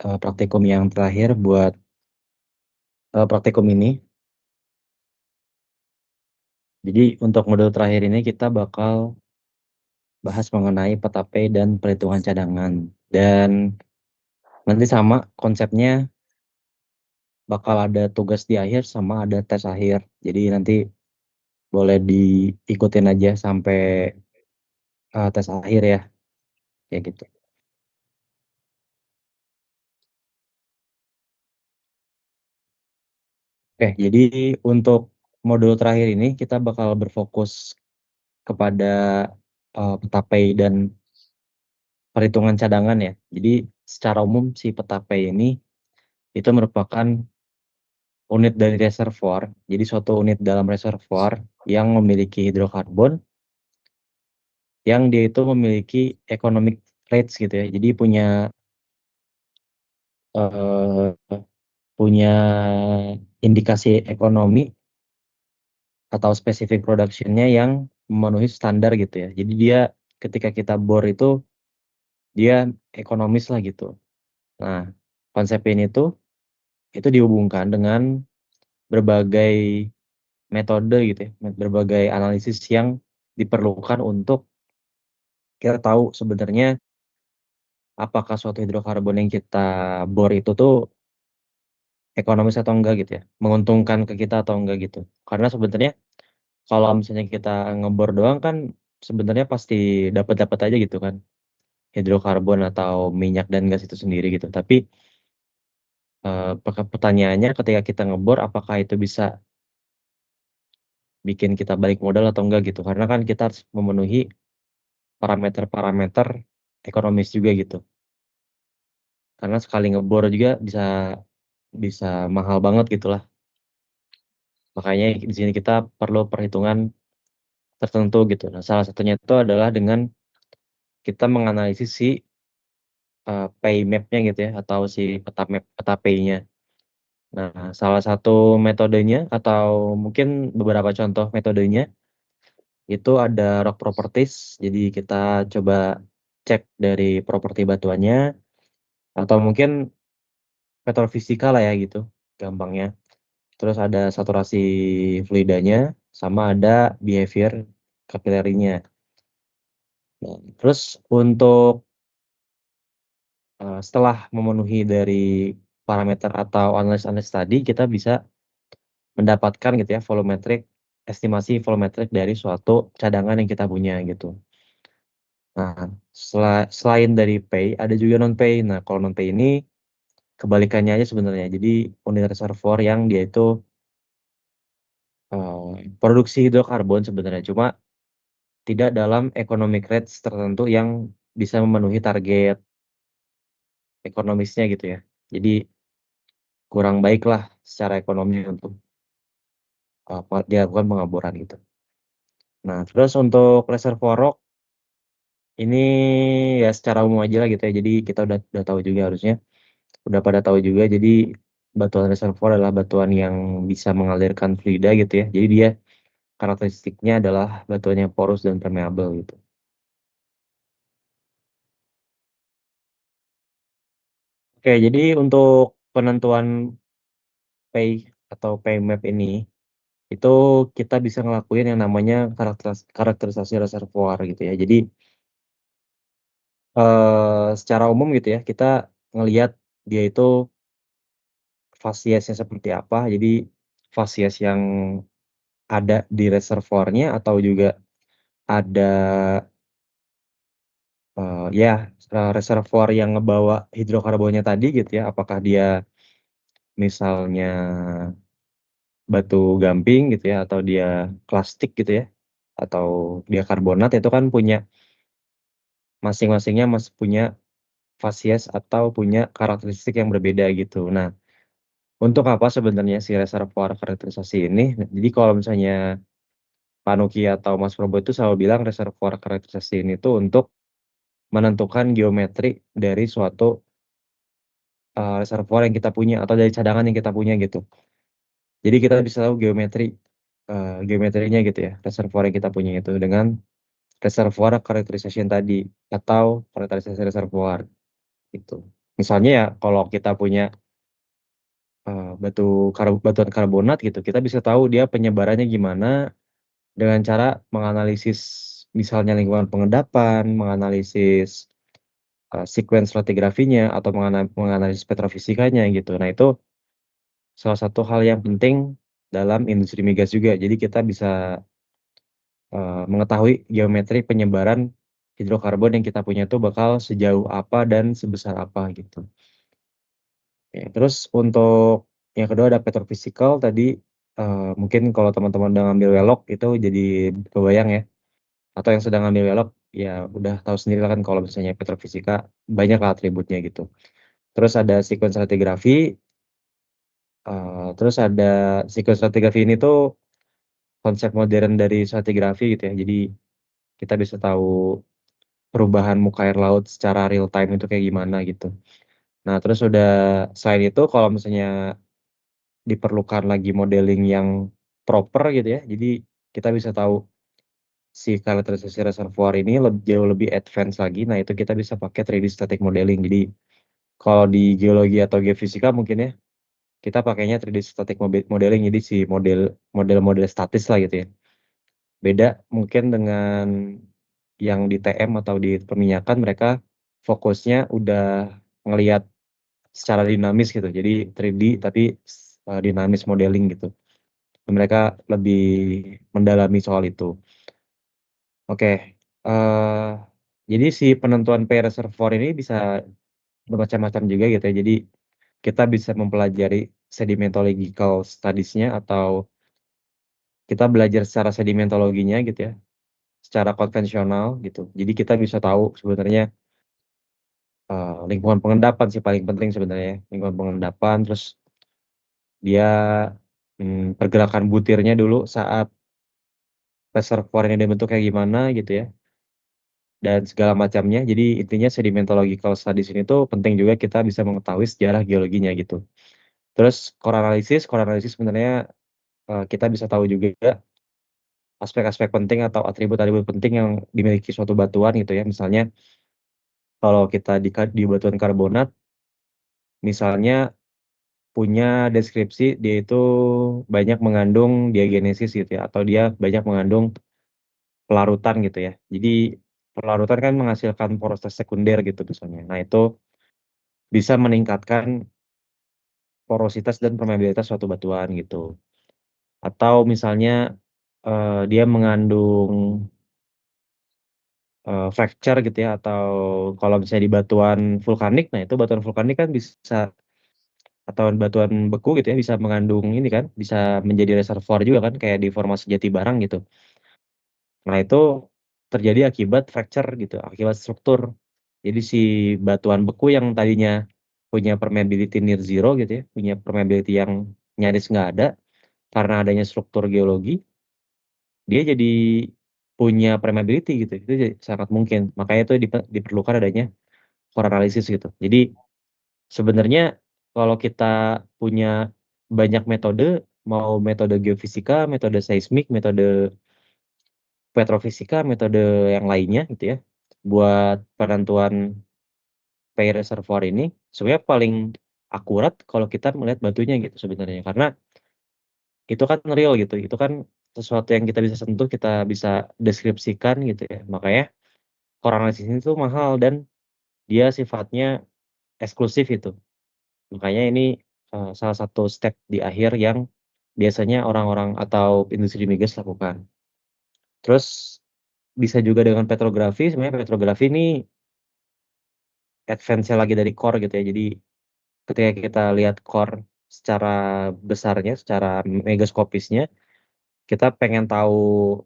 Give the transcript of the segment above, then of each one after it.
praktikum yang terakhir buat praktikum ini. Jadi untuk modul terakhir ini kita bakal bahas mengenai peta pay dan perhitungan cadangan. Dan nanti sama konsepnya bakal ada tugas di akhir sama ada tes akhir. Jadi nanti boleh diikutin aja sampai tes akhir ya, kayak gitu. Oke, jadi untuk modul terakhir ini kita bakal berfokus kepada peta pay dan perhitungan cadangan ya. Jadi secara umum si peta pay ini itu merupakan unit dari reservoir. Jadi suatu unit dalam reservoir yang memiliki hidrokarbon yang dia itu memiliki economic rates gitu ya. Jadi eh, punya indikasi ekonomi atau spesifik production-nya yang memenuhi standar gitu ya. Jadi dia ketika kita bor itu dia ekonomis lah gitu. Nah, konsep ini tuh itu dihubungkan dengan berbagai metode gitu ya, berbagai analisis yang diperlukan untuk kita tahu sebenarnya apakah suatu hidrokarbon yang kita bor itu tuh ekonomis atau enggak gitu ya, menguntungkan ke kita atau enggak gitu. Karena sebenarnya kalau misalnya kita ngebor doang kan sebenarnya pasti dapat-dapat aja gitu kan hidrokarbon atau minyak dan gas itu sendiri gitu. Tapi pertanyaannya ketika kita ngebor apakah itu bisa bikin kita balik modal atau enggak gitu. Karena kan kita harus memenuhi parameter-parameter ekonomis juga gitu. Karena sekali ngebor juga bisa bisa mahal banget gitulah. Makanya di sini kita perlu perhitungan tertentu gitu. Nah, salah satunya itu adalah dengan kita menganalisis si pay map-nya gitu ya atau si peta pay-nya. Nah, salah satu metodenya atau mungkin beberapa contoh metodenya itu ada rock properties. Jadi kita coba cek dari properti batuannya atau mungkin petrofisika lah ya gitu gampangnya. Terus ada saturasi fluidanya sama ada behavior kapilarinya. Nah, terus untuk setelah memenuhi dari parameter atau analis-analis tadi kita bisa mendapatkan gitu ya volumetric estimasi volumetric dari suatu cadangan yang kita punya gitu. Nah, selain dari pay ada juga non pay. Nah, kalau non pay ini kebalikannya aja sebenarnya. Jadi unit reservoir yang dia itu produksi hidrokarbon sebenarnya cuma tidak dalam economic rates tertentu yang bisa memenuhi target ekonomisnya gitu ya. Jadi kurang baik lah secara ekonomi untuk dilakukan pengeboran gitu. Nah, terus untuk reservoir rock ini ya secara umum aja lah gitu ya. Jadi kita udah tahu juga harusnya, udah pada tahu juga. Jadi batuan reservoir adalah batuan yang bisa mengalirkan fluida gitu ya. Jadi dia karakteristiknya adalah batuan yang porous dan permeable gitu. Oke, jadi untuk penentuan pay atau pay map ini itu kita bisa ngelakuin yang namanya karakterisasi reservoir gitu ya. Jadi secara umum gitu ya, kita ngelihat dia itu fasiesnya seperti apa. Jadi fasies yang ada di reservoirnya atau juga ada ya reservoir yang ngebawa hidrokarbonnya tadi gitu ya. Apakah dia misalnya batu gamping gitu ya atau dia klastik gitu ya atau dia karbonat itu kan punya masing-masingnya masih punya fasies atau punya karakteristik yang berbeda gitu. Nah, untuk apa sebenarnya si reservoir karakterisasi ini? Jadi kalau misalnya Panuki atau Mas Probo itu selalu bilang reservoir karakterisasi ini tuh untuk menentukan geometri dari suatu reservoir yang kita punya atau dari cadangan yang kita punya gitu. Jadi kita bisa tahu geometrinya gitu ya, reservoir yang kita punya itu dengan reservoir characterization tadi atau karakterisasi reservoir gitu. Misalnya ya kalau kita punya, batuan karbonat gitu, kita bisa tahu dia penyebarannya gimana dengan cara menganalisis misalnya lingkungan pengendapan, menganalisis, sekuens stratigrafinya atau menganalisis petrofisikanya gitu. Nah itu salah satu hal yang penting dalam industri migas juga. Jadi kita bisa, mengetahui geometri penyebaran hidrokarbon yang kita punya itu bakal sejauh apa dan sebesar apa gitu. Oke, terus untuk yang kedua ada petrofisikal tadi, mungkin kalau teman-teman udah ngambil welok itu jadi kebayang ya, atau yang sedang ngambil welok ya udah tahu sendiri lah kan kalau misalnya petrofisika banyak lah atributnya gitu. Terus ada sequence stratigraphy, terus ada sequence stratigraphy ini tuh konsep modern dari stratigrafi gitu ya. Jadi kita bisa tahu perubahan muka air laut secara real time itu kayak gimana gitu. Nah, terus udah selain itu kalau misalnya diperlukan lagi modeling yang proper gitu ya, jadi kita bisa tahu si karakterisasi reservoir ini jauh lebih advance lagi. Nah, itu kita bisa pakai 3D static modeling. Jadi kalau di geologi atau geofisika mungkin ya, kita pakainya 3D static modeling, jadi si model-model statis lah gitu ya. Beda mungkin dengan yang di TM atau di perminyakan, mereka fokusnya udah ngelihat secara dinamis gitu. Jadi 3D tapi dinamis modeling gitu. Mereka lebih mendalami soal itu. Oke, jadi si penentuan pay reservoir ini bisa bermacam-macam juga gitu ya. Jadi kita bisa mempelajari sedimentological studies-nya atau kita belajar secara sedimentologinya gitu ya, secara konvensional gitu. Jadi kita bisa tahu sebenarnya, lingkungan pengendapan sih paling penting sebenarnya ya, lingkungan pengendapan, terus dia, pergerakan butirnya dulu saat reservoir ini dibentuk kayak gimana gitu ya, dan segala macamnya. Jadi intinya sedimentological studies ini tuh penting juga kita bisa mengetahui sejarah geologinya gitu. Terus core analisis sebenarnya, kita bisa tahu juga aspek-aspek penting atau atribut-atribut penting yang dimiliki suatu batuan gitu ya. Misalnya kalau kita di batuan karbonat, misalnya punya deskripsi dia itu banyak mengandung diagenesis gitu ya, atau dia banyak mengandung pelarutan gitu ya. Jadi pelarutan kan menghasilkan porositas sekunder gitu misalnya. Nah itu bisa meningkatkan porositas dan permeabilitas suatu batuan gitu. Atau misalnya, dia mengandung, fracture gitu ya, atau kalau misalnya di batuan vulkanik, nah itu batuan vulkanik kan bisa atau batuan beku gitu ya, bisa mengandung ini kan, bisa menjadi reservoir juga kan kayak di formasi Jatibarang gitu. Nah itu terjadi akibat fracture gitu, akibat struktur. Jadi si batuan beku yang tadinya punya permeability near zero gitu ya, punya permeability yang nyaris nggak ada, karena adanya struktur geologi, dia jadi punya permeability gitu, itu sangat mungkin. Makanya itu diperlukan adanya core analysis gitu. Jadi sebenarnya kalau kita punya banyak metode, mau metode geofisika, metode seismik, metode petrofisika, metode yang lainnya gitu ya, buat penentuan pay reservoir ini, sebenarnya paling akurat kalau kita melihat batunya gitu sebenarnya. Karena itu kan real gitu, itu kan sesuatu yang kita bisa sentuh, kita bisa deskripsikan gitu ya. Makanya core analysis ini tuh mahal dan dia sifatnya eksklusif itu. Makanya ini, salah satu step di akhir yang biasanya orang-orang atau industri migas lakukan. Terus bisa juga dengan petrografi, sebenarnya petrografi ini advance-nya lagi dari core gitu ya. Jadi ketika kita lihat core secara besarnya, secara megaskopisnya, kita pengen tahu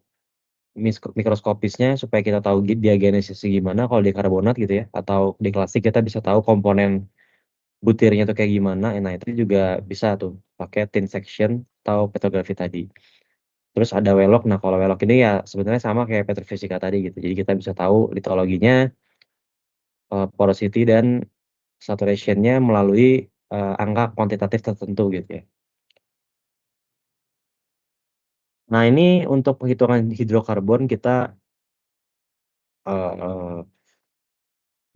mikroskopisnya supaya kita tahu diagenesisnya gimana kalau di karbonat gitu ya, atau di klasik kita bisa tahu komponen butirnya tuh kayak gimana. Nah, itu juga bisa tuh pakai thin section atau petrografi tadi. Terus ada welok. Nah, kalau welok ini ya sebenarnya sama kayak petrofisika tadi gitu. Jadi kita bisa tahu litologinya, porosity dan saturation-nya melalui, angka kuantitatif tertentu gitu ya. Nah, ini untuk penghitungan hidrokarbon kita, eee,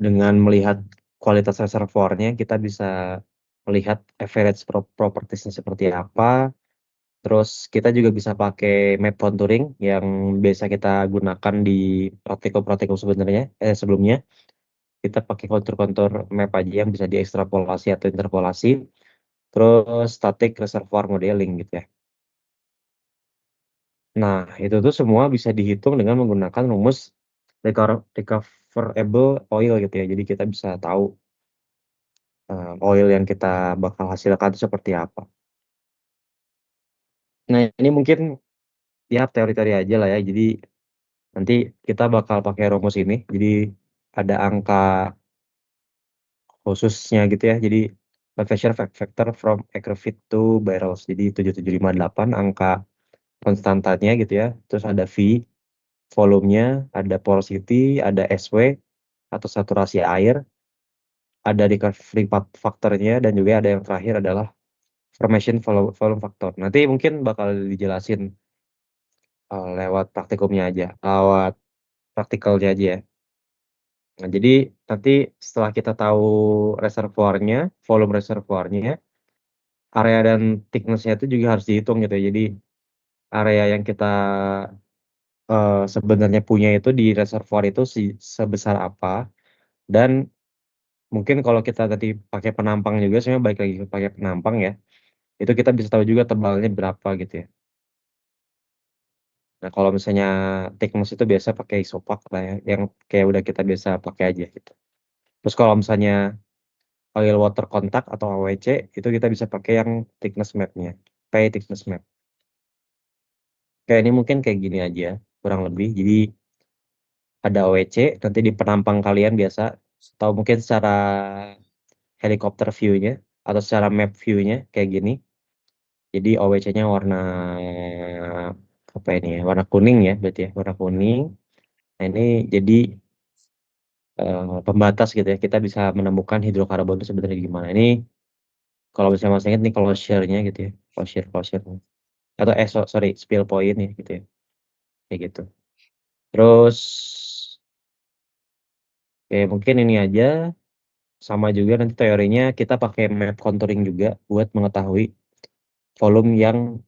dengan melihat kualitas reservoirnya, kita bisa melihat average propertiesnya seperti apa. Terus kita juga bisa pakai map contouring yang biasa kita gunakan di praktikum-praktikum sebenarnya sebelumnya. Kita pakai kontur-kontur map aja yang bisa diekstrapolasi atau interpolasi. Terus static reservoir modeling gitu ya. Nah, itu tuh semua bisa dihitung dengan menggunakan rumus recoverable oil gitu ya. Jadi kita bisa tahu oil yang kita bakal hasilkan itu seperti apa. Nah, ini mungkin ya teori-teori aja lah ya. Jadi nanti kita bakal pakai rumus ini. Jadi ada angka khususnya gitu ya. Jadi conversion factor from acre-feet to barrels. Jadi 7758 angka konstantanya gitu ya. Terus ada V, volumenya, ada porosity, ada SW atau saturasi air, ada recovery factornya, dan juga ada yang terakhir adalah formation volume factor. Nanti mungkin bakal dijelasin lewat praktikumnya aja, lewat praktikalnya aja ya. Nah, jadi nanti setelah kita tahu reservoirnya, volume reservoirnya, area dan thickness-nya itu juga harus dihitung gitu ya. Jadi area yang kita sebenarnya punya itu di reservoir itu sebesar apa, dan mungkin kalau kita tadi pakai penampang juga, sebenarnya balik lagi ke pakai penampang ya, itu kita bisa tahu juga tebalnya berapa gitu ya. Nah, kalau misalnya thickness itu biasa pakai isopak lah ya, yang kayak udah kita biasa pakai aja gitu. Terus kalau misalnya oil water contact atau AWC, itu kita bisa pakai yang thickness map-nya, pay thickness map. Kayak ini mungkin kayak gini aja, kurang lebih. Jadi ada OWC, nanti di penampang kalian biasa, atau mungkin secara helikopter view-nya, atau secara map view-nya kayak gini. Jadi OWC-nya warna apa ini ya? Warna kuning ya, berarti ya, warna kuning. Nah, ini jadi pembatas gitu ya. Kita bisa menemukan hidrokarbon itu sebenarnya gimana. Ini kalau misalnya Mas ingat nih closure-nya gitu ya. Closure. Atau sorry, spill point ya gitu ya. Kayak gitu. Terus mungkin ini aja, sama juga nanti teorinya kita pakai map contouring juga buat mengetahui volume yang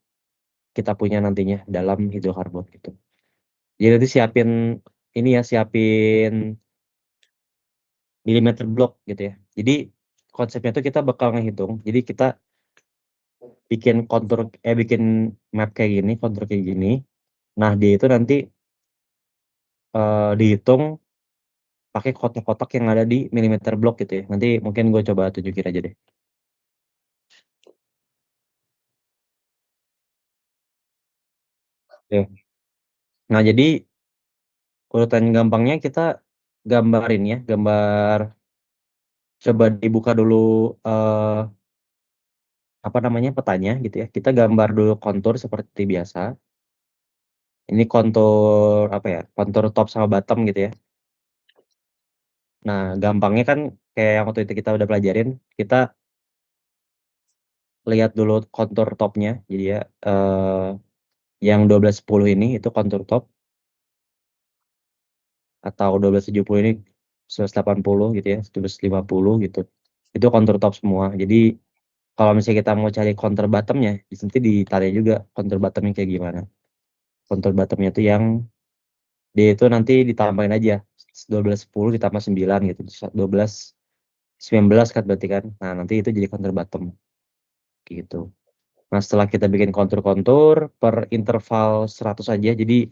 kita punya nantinya dalam hidrokarbon gitu. Jadi nanti siapin ini ya, siapin milimeter block gitu ya. Jadi konsepnya tuh kita bakal ngehitung. Jadi kita bikin bikin map kayak gini, kontur kayak gini. Nah, dia itu nanti dihitung pakai kotak-kotak yang ada di milimeter block gitu ya. Nanti mungkin gue coba tunjukin aja deh. Oke. Nah, jadi urutan gampangnya kita gambarin ya, coba dibuka dulu eh, apa namanya petanya gitu ya. Kita gambar dulu kontur seperti biasa. Ini kontur apa ya? Kontur top sama bottom gitu ya. Nah, gampangnya kan kayak yang waktu itu kita udah pelajarin, kita lihat dulu kontur topnya. Jadi ya yang 1210 ini itu kontur top, atau 1270 ini 180 gitu ya, 150 gitu. Itu kontur top semua. Jadi kalau misalnya kita mau cari kontur bottomnya, nanti ditanya juga kontur bottomnya kayak gimana. Kontur bottomnya itu yang dia itu nanti ditambahin aja 1210 ditambah 9 gitu. 1219 kan berarti kan. Nah, nanti itu jadi kontur bottom gitu. Nah, setelah kita bikin kontur-kontur per interval 100 aja. Jadi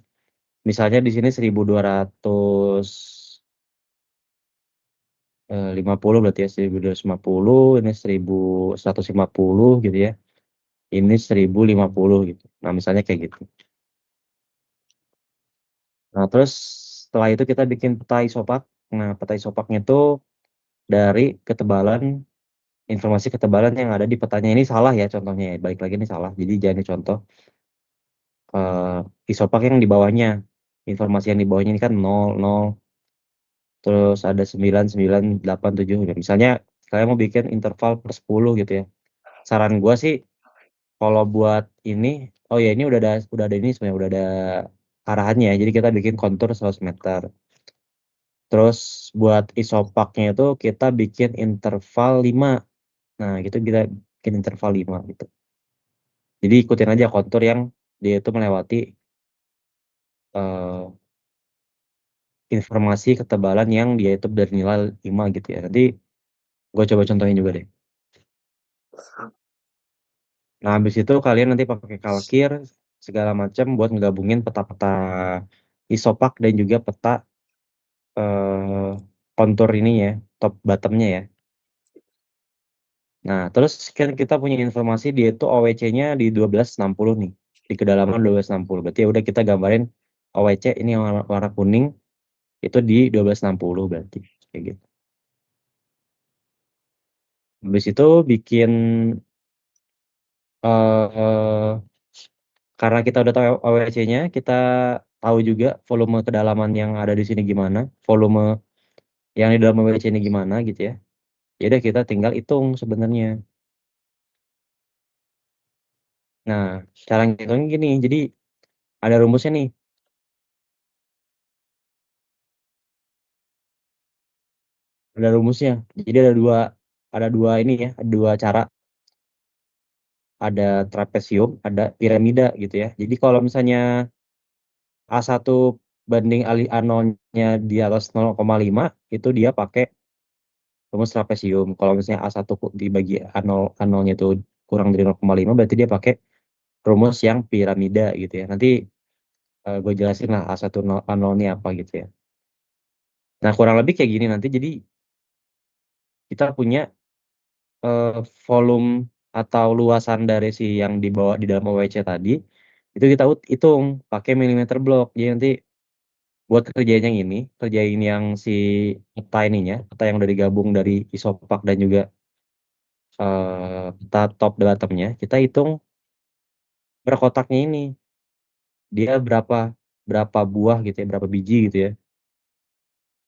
misalnya di sini 1250 berarti ya, 1250, ini 1150 gitu ya. Ini 1050 gitu. Nah, misalnya kayak gitu. Nah, terus setelah itu kita bikin peta isopak. Nah, peta isopaknya itu dari ketebalan, informasi ketebalan yang ada di petanya. Ini salah ya contohnya ya. Balik lagi ini salah. Jadi jangan dicontoh isopak yang di bawahnya. Informasi yang di bawahnya ini kan 0, 0, terus ada 9, 9, 8, 7. Ya, misalnya kalian mau bikin interval per 10 gitu ya. Saran gua sih kalau buat ini, oh ya ini udah ada ini sebenarnya, udah ada arahannya ya. Jadi kita bikin kontur 100 meter. Terus buat isopaknya itu kita bikin interval 5. Nah, gitu kita bikin interval 5 gitu. Jadi ikutin aja kontur yang dia itu melewati eh, informasi ketebalan yang dia itu dari nilai 5 gitu ya. Nanti gue coba contohin juga deh. Nah, habis itu kalian nanti pakai kalkir segala macam buat ngegabungin peta-peta isopak dan juga peta eh, kontur ini ya, top bottomnya ya. Nah, terus kan kita punya informasi dia itu OWC-nya di 1260 nih, di kedalaman 1260. Berarti ya udah kita gambarin OWC ini yang warna kuning itu di 1260 berarti kayak gitu. Habis itu bikin eh karena kita udah tahu OWC-nya, kita tahu juga volume kedalaman yang ada di sini gimana, volume yang di dalam OWC ini gimana gitu ya. Ya udah kita tinggal hitung sebenarnya. Nah, cara ngitungnya gini. Jadi ada rumusnya nih. Ada rumusnya. Jadi ada dua ini ya, ada dua cara. Ada trapesium, ada piramida gitu ya. Jadi kalau misalnya A1 banding alih A0-nya di atas 0,5 itu dia pakai rumus trapesium. Kalau misalnya A1 dibagi A0, A0-nya itu kurang dari 0,5 berarti dia pakai rumus yang piramida gitu ya. Nanti gue jelasin lah A1 A0 ini apa gitu ya. Nah, kurang lebih kayak gini nanti. Jadi kita punya eh, volume atau luasan dari si yang dibawa di dalam OWC tadi itu kita hitung pakai milimeter blok. Jadi nanti buat kerjain yang ini, kerjain yang si peta ininya, peta yang udah digabung dari isopak dan juga peta top dan bottomnya, kita hitung per kotaknya ini dia berapa berapa buah gitu ya, berapa biji gitu ya,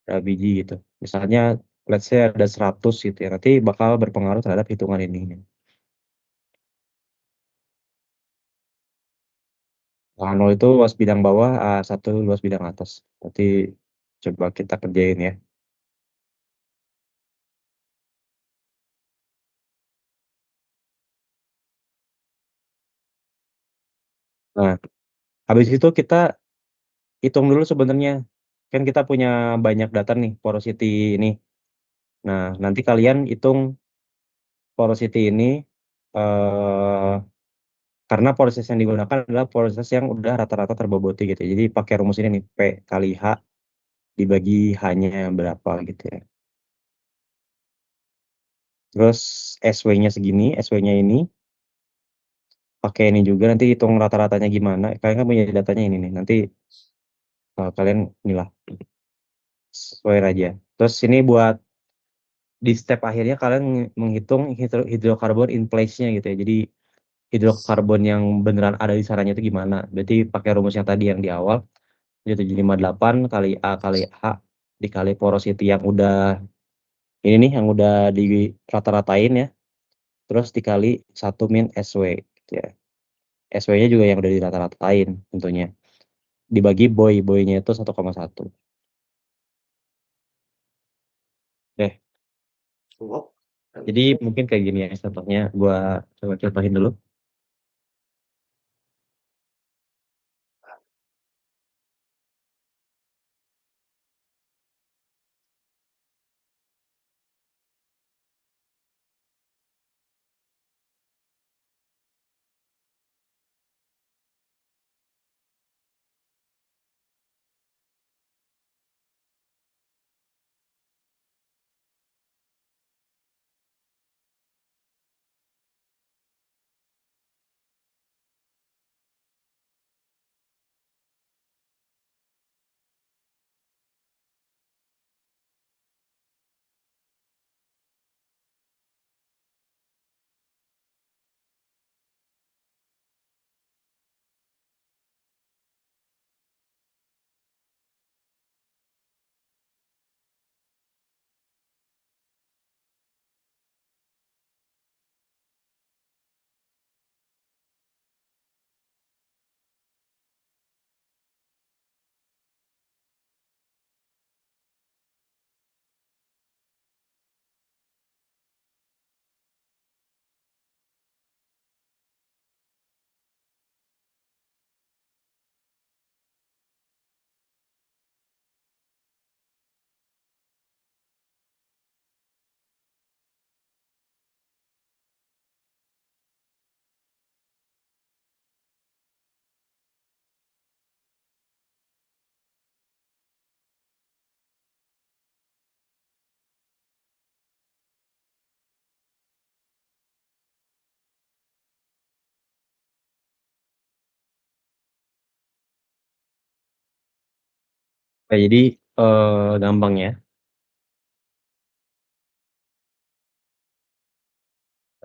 berapa biji gitu. Misalnya let's say ada 100 gitu ya, nanti bakal berpengaruh terhadap hitungan ini. A0 itu luas bidang bawah, A1 luas bidang atas. Nanti coba kita kerjain ya. Nah, habis itu kita hitung dulu sebenarnya. Kan kita punya banyak data nih, porosity ini. Nah, nanti kalian hitung porosity ini, eh karena proses yang digunakan adalah proses yang udah rata-rata terboboti gitu ya. Jadi pakai rumus ini nih, P kali H dibagi H-nya berapa gitu ya. Terus SW-nya segini, SW-nya ini pakai ini juga nanti hitung rata-ratanya gimana. Kalian kan punya datanya ini nih. Nanti kalian inilah sesuai aja. Terus ini buat di step akhirnya kalian menghitung hidrokarbon in place-nya gitu ya. Jadi hidrokarbon yang beneran ada di sananya itu gimana. Berarti pakai rumus yang tadi yang di awal. Jadi 758 kali A kali H dikali porosity yang udah ini nih yang udah di rata-ratain ya. Terus dikali 1 min SW gitu ya. SW-nya juga yang udah dirata-ratain tentunya. Dibagi boy-nya itu 1,1. Oke. Jadi mungkin kayak gini ya contohnya. Gua coba contohin dulu. Jadi, gampang ya,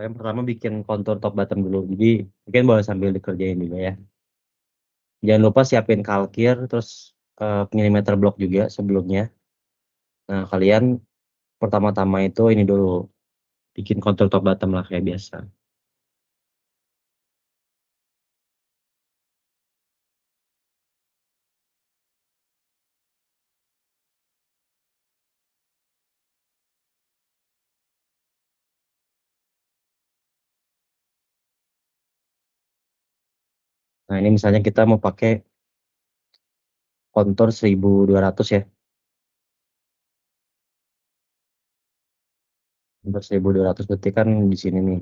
yang pertama bikin kontur top bottom dulu. Jadi, mungkin boleh sambil dikerjain juga ya. Jangan lupa siapin kalkir, terus, milimeter block juga sebelumnya. Nah, kalian pertama-tama itu ini dulu, bikin kontur top bottom lah kayak biasa. Nah, ini misalnya kita mau pakai kontur 1200 ya, kontur 1200 berarti kan di sini nih,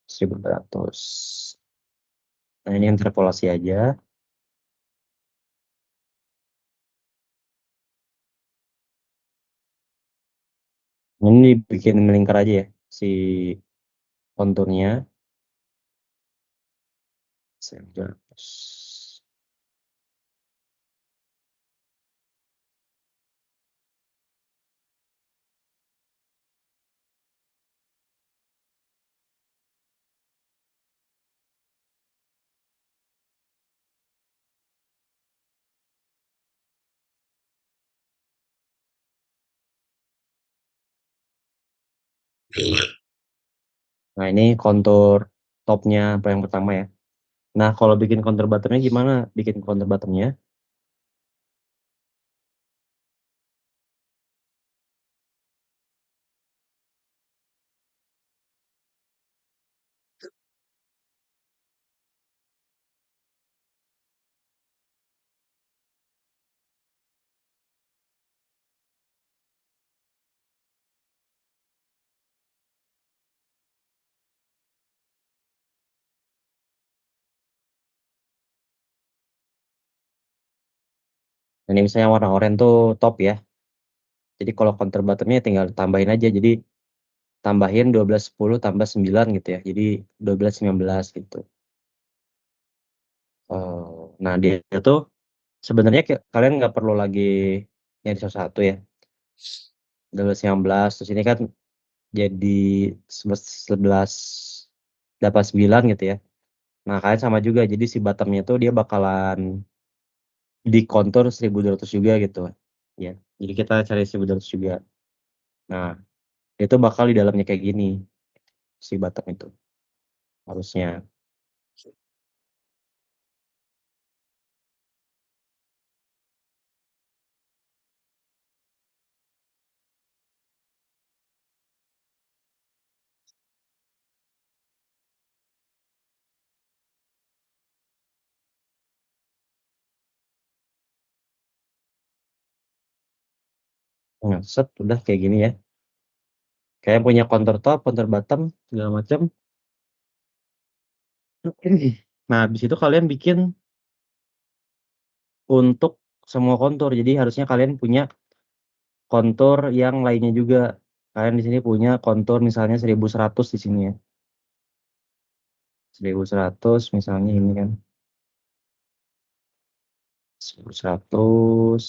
1200. Nah, ini interpolasi aja. Ini bikin melingkar aja ya, si konturnya. 1200. Nah, ini kontur topnya yang pertama ya. Nah, kalau bikin kontur bottomnya gimana? Bikin kontur bottomnya? Ini misalnya warna oranye tuh top ya. Jadi kalau kontur bottomnya tinggal tambahin aja. Jadi tambahin 12 10 tambah 9 gitu ya. Jadi 12 19 gitu. Nah, dia itu sebenarnya kalian nggak perlu lagi nyari satu-satu ya. 12 19 terus ini kan jadi 11 89 gitu ya. Nah, kalian sama juga. Jadi si bottomnya tuh dia bakalan di kontur 1200 juga gitu. Ya. Jadi kita cari 1200 juga. Nah, itu bakal di dalamnya kayak gini si bottom itu harusnya. Nah, set udah kayak gini ya. Kayak punya kontur top, kontur bottom segala macam. Nah, habis itu kalian bikin untuk semua kontur. Jadi harusnya kalian punya kontur yang lainnya juga. Kalian di sini punya kontur misalnya 1100 di sini ya. 1100 misalnya ini kan. 1100,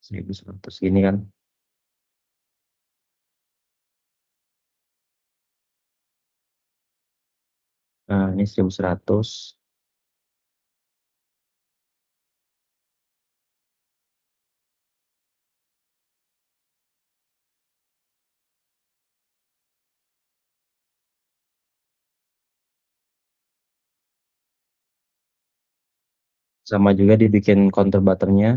1100 gini kan. Nah, ini 1100. Sama juga dibikin kontur butternya.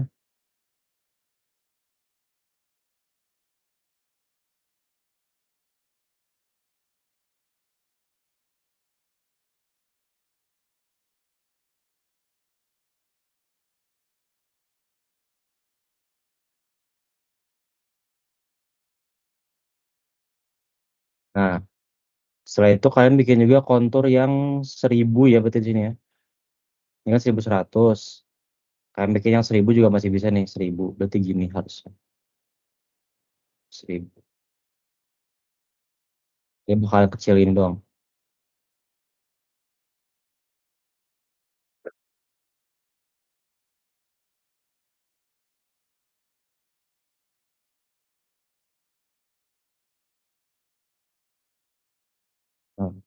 Nah, setelah itu kalian bikin juga kontur yang 1000 ya berarti di sini ya. Ini kan 1100. Kalian bikin yang 1000 juga masih bisa nih, 1000. Berarti gini harusnya. 1000. Dia bakal kecilin doang.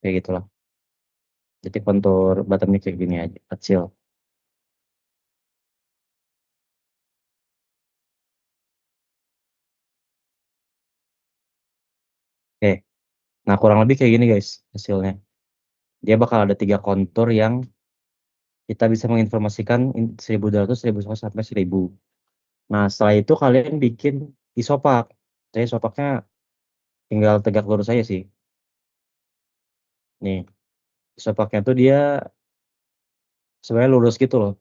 Kayak gitulah. Jadi kontur bottomnya kayak gini aja, kecil. Oke. Nah, kurang lebih kayak gini guys hasilnya. Dia bakal ada 3 kontur yang kita bisa menginformasikan 1200, 1100 sampai 1000. Nah, setelah itu kalian bikin isopak. Saya isopaknya tinggal tegak lurus aja sih. Nih, isopaknya tuh dia sebenarnya lurus gitu loh.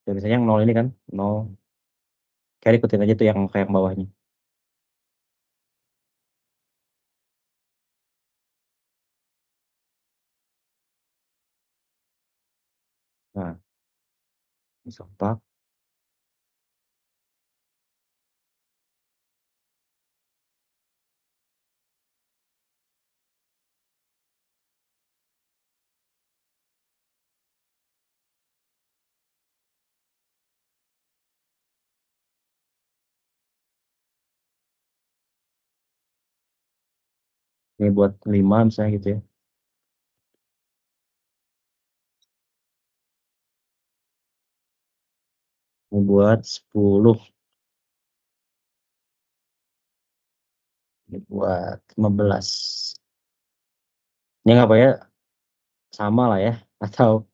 Dan misalnya yang 0 ini kan, 0. Kayak ikutin aja tuh yang kayak yang bawahnya. Nah, isopak ini buat 5 misalnya gitu ya. Ini buat 10, ini buat 15. Ini nggak apa ya, sama lah ya, atau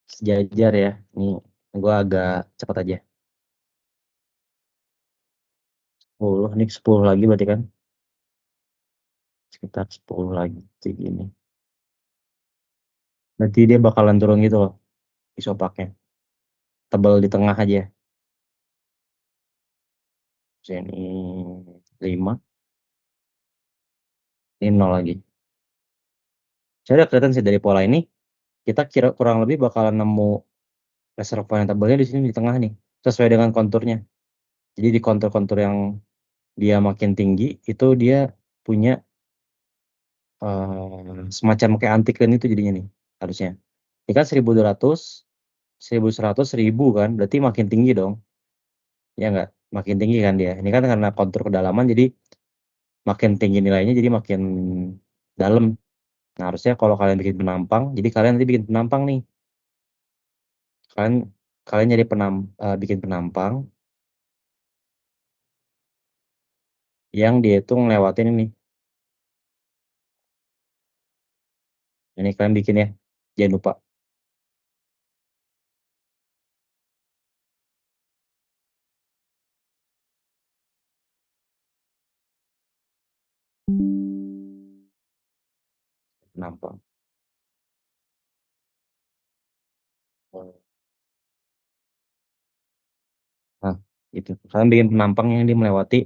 sejajar ya. Ini gua agak cepat aja. 10, ini 10 lagi berarti kan, sekitar 10 lagi kayak gini. Berarti dia bakalan turun gitu loh isopaknya. Tebal di tengah aja. Sini 5, ini 0 lagi. Saya udah kelihatan sih dari pola ini, kita kira kurang lebih bakalan nemu reservoir yang tebalnya di sini di tengah nih, sesuai dengan konturnya. Jadi di kontur-kontur yang dia makin tinggi, itu dia punya semacam kayak anti-clean itu jadinya nih, harusnya. Ini kan 1200, 1100, 1000 kan, berarti makin tinggi dong, ya nggak? Makin tinggi kan dia. Ini kan karena kontur kedalaman, jadi makin tinggi nilainya, jadi makin dalam. Nah, harusnya kalau kalian bikin penampang, jadi kalian nanti bikin penampang nih. Kalian kalian jadi bikin penampang yang dia itu ngelewatin ini. Ini kalian bikin ya. Jangan lupa. Penampang. Nah, itu. Kalian bikin penampang yang dia melewati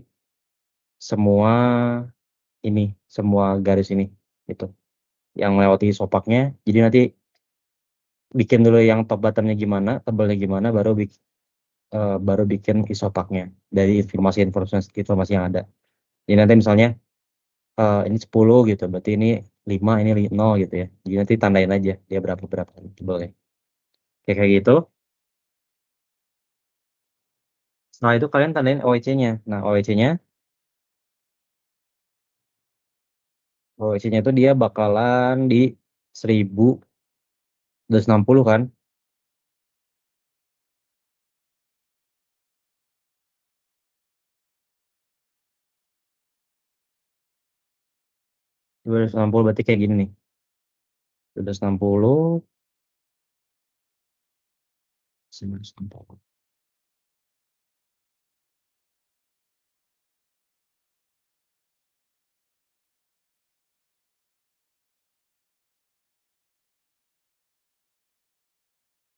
semua ini, semua garis ini. Itu. Yang melewati sopaknya. Jadi nanti bikin dulu yang top bottomnya gimana, tebalnya gimana, baru bikin isopaknya dari informasi-informasi informasi yang ada. Jadi nanti misalnya ini 10 gitu, berarti ini 5, ini 0 gitu ya. Jadi nanti tandain aja dia berapa berapa tebalnya. Kayak gitu. Setelah itu kalian tandain OEC-nya. Nah, OEC-nya itu dia bakalan di 1260 kan? 1260 berarti kayak gini nih. 1260, 1960.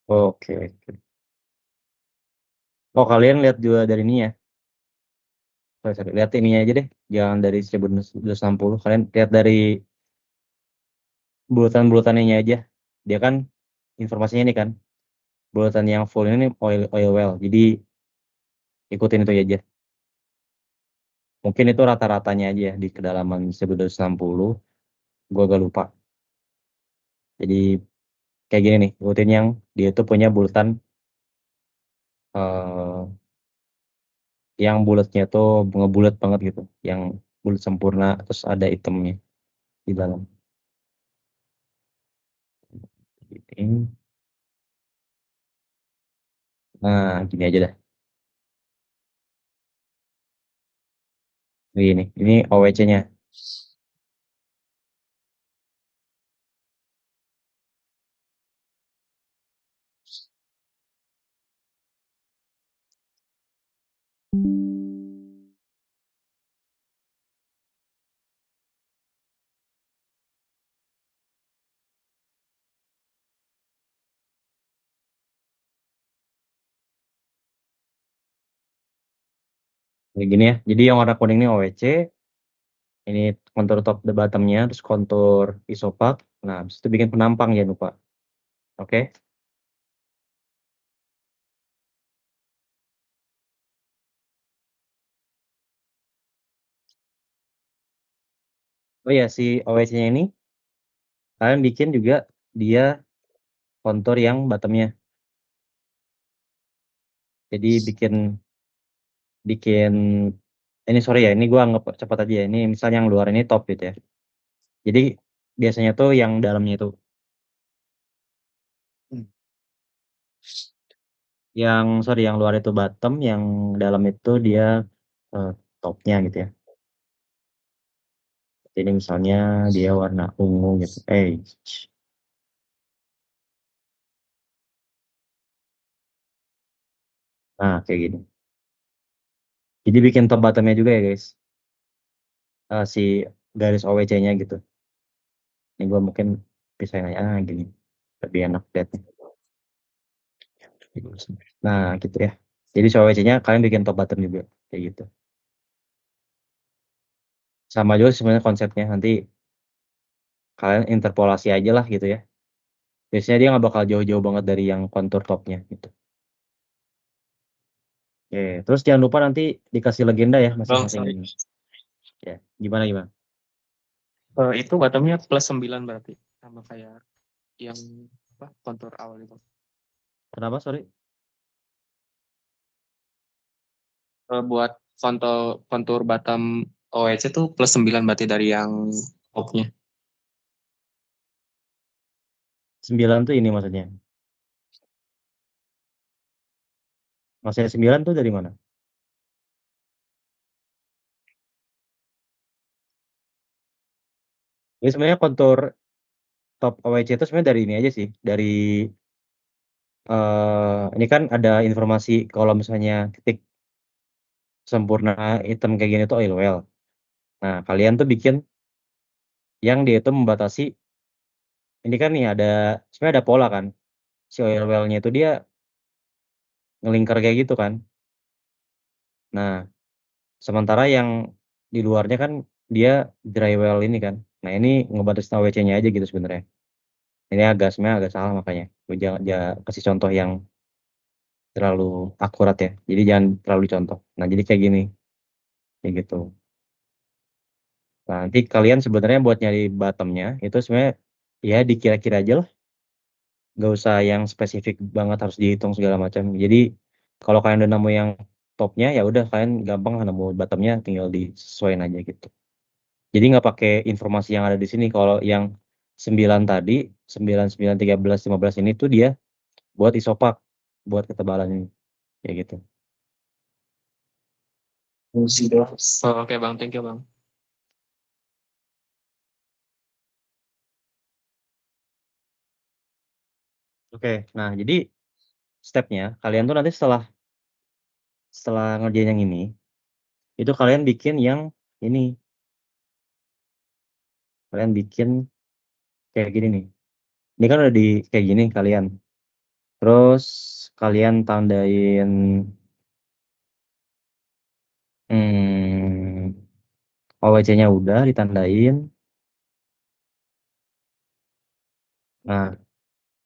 Oke, oke. Oh, kalian lihat juga dari ini ya. Sorry, sorry. Lihat ininya aja deh. Jangan dari 1260. Kalian lihat dari bulatan-bulatannya aja. Dia kan informasinya ini kan. Bulatan yang full ini oil oil well. Jadi ikutin itu aja. Mungkin itu rata-ratanya aja ya di kedalaman 1260, gua agak lupa. Jadi kayak gini nih, rutin yang dia tuh punya bulatan eh yang bulatnya tuh ngebulat banget gitu, yang bulat sempurna terus ada itemnya di dalam. Ini, nah gini aja dah. Ini OWC-nya. Kayak gini ya. Jadi yang warna kuning ini OWC, ini kontur top the bottom-nya, terus kontur isopak. Nah, habis itu bikin penampang jangan lupa. Oke. Oh iya, si OWC-nya ini kalian bikin juga dia kontur yang bottom-nya. Jadi bikin bikin ini sorry ya, ini gua anggap cepat aja ya. Ini misalnya yang luar ini top gitu ya. Jadi biasanya tuh yang dalamnya itu yang sorry yang luar itu bottom, yang dalam itu dia topnya gitu ya. Jadi misalnya dia warna ungu gitu. Nah kayak gini. Jadi bikin top bottomnya juga ya guys. Si garis OWC-nya gitu. Ini gua mungkin pisahin aja gini. Lebih enak lihatnya. Nah gitu ya. Jadi si OWC-nya kalian bikin top bottom juga kayak gitu. Sama juga sebenarnya konsepnya, nanti kalian interpolasi aja lah gitu ya. Biasanya dia nggak bakal jauh-jauh banget dari yang kontur topnya gitu. Oke, terus jangan lupa nanti dikasih legenda ya Bang, masing-masing sorry. ini. Ya, gimana? Itu bottomnya plus 9 berarti. Sama kayak yang apa kontur awal itu. Kenapa, sorry? Buat kontur kontur bottom OEC tuh plus 9 berarti dari yang topnya. 9 tuh ini maksudnya. Maksudnya 9 tuh dari mana? Jadi sebenarnya kontur top OWC itu sebenarnya dari ini aja sih. Dari ini kan ada informasi kalau misalnya titik sempurna item kayak gini tuh oil well. Nah, kalian tuh bikin yang dia itu membatasi ini kan nih ada sebenarnya ada pola kan. Si oil well-nya itu dia ngelingkar kayak gitu kan. Nah, sementara yang di luarnya kan dia dry well ini kan. Nah, ini ngebatasin OWC-nya aja gitu sebenarnya. Ini sebenarnya agak salah makanya. Gue jangan kasih contoh yang terlalu akurat ya. Jadi jangan terlalu contoh. Nah, jadi kayak gini, kayak gitu. Nah, nanti kalian sebenarnya buat nyari bottomnya itu sebenarnya ya dikira-kira aja lah. Nggak usah yang spesifik banget harus dihitung segala macam. Jadi kalau kalian udah nemu yang topnya ya udah kalian gampang lah nemu bottomnya tinggal disesuaikan aja gitu. Jadi nggak pakai informasi yang ada di sini. Kalau yang 9 tadi, 9, 9, 13, 15 ini tuh dia buat isopak, buat ketebalan ini. Kayak gitu. Oke Bang, thank you Bang. Oke, nah jadi stepnya kalian tuh nanti setelah setelah ngerjain yang ini, itu kalian bikin yang ini, kalian bikin kayak gini nih. Ini kan udah di kayak gini kalian. Terus kalian tandain OWC-nya udah ditandain. Nah,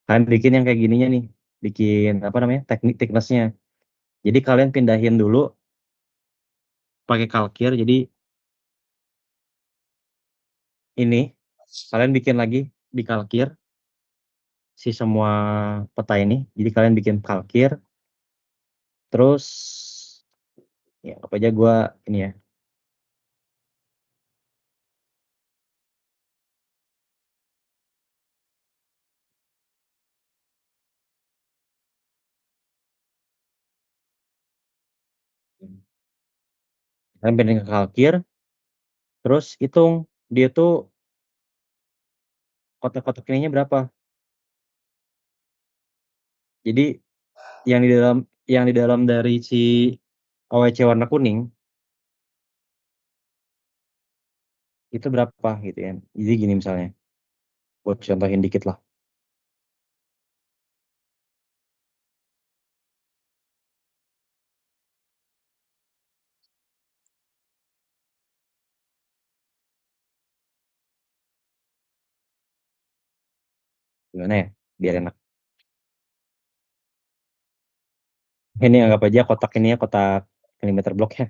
kalian bikin yang kayak gininya nih, bikin apa namanya teknik thickness-nya. Jadi kalian pindahin dulu pakai kalkir. Jadi ini kalian bikin lagi di kalkir si semua peta ini. Jadi kalian bikin kalkir, terus ya apa aja gua ini ya. Kalian pindahin ke kalkir, terus hitung dia tuh kotak-kotak ininya berapa. Jadi yang di dalam dari si OWC warna kuning itu berapa gitu ya. Jadi gini misalnya, buat contohin dikit lah. Gimana ya? Biar enak. Ini anggap aja kotak ini ya kotak milimeter blok ya.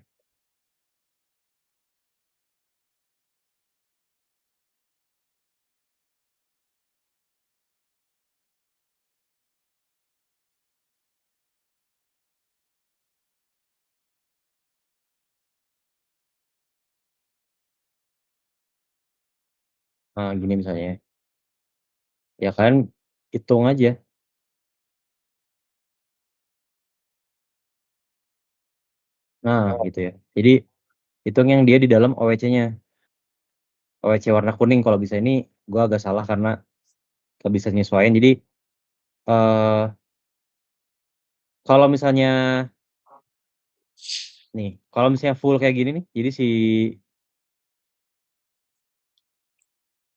Nah, gini misalnya ya. Ya kalian hitung aja. Nah, gitu ya. Jadi hitung yang dia di dalam OWC-nya. OWC warna kuning kalau bisa. Ini gua agak salah karena gak bisa nyesuaiin. Jadi eh kalau misalnya nih, kalau misalnya full kayak gini nih, jadi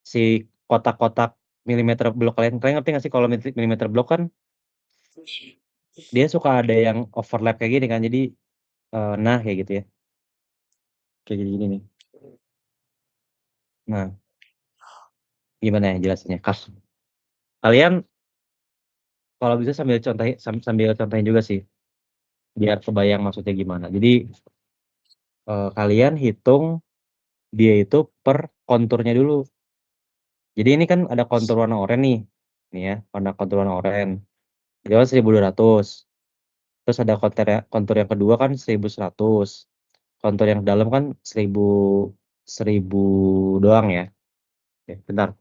si kotak-kotak milimeter blok kalian ngerti nggak sih kalau milimeter blok kan dia suka ada yang overlap kayak gini kan. Jadi nah kayak gitu ya. Kayak gini, gini nih. Nah, gimana ya jelasinnya? Kalian kalau bisa sambil contohin juga sih, biar kebayang maksudnya gimana. Jadi kalian hitung dia itu per konturnya dulu. Jadi ini kan ada kontur warna oranye nih ya, warna kontur warna oranye. Dia kan 1200. Terus ada kontur yang kedua kan 1100. Kontur yang dalam kan 1000 doang ya. Oke, bentar.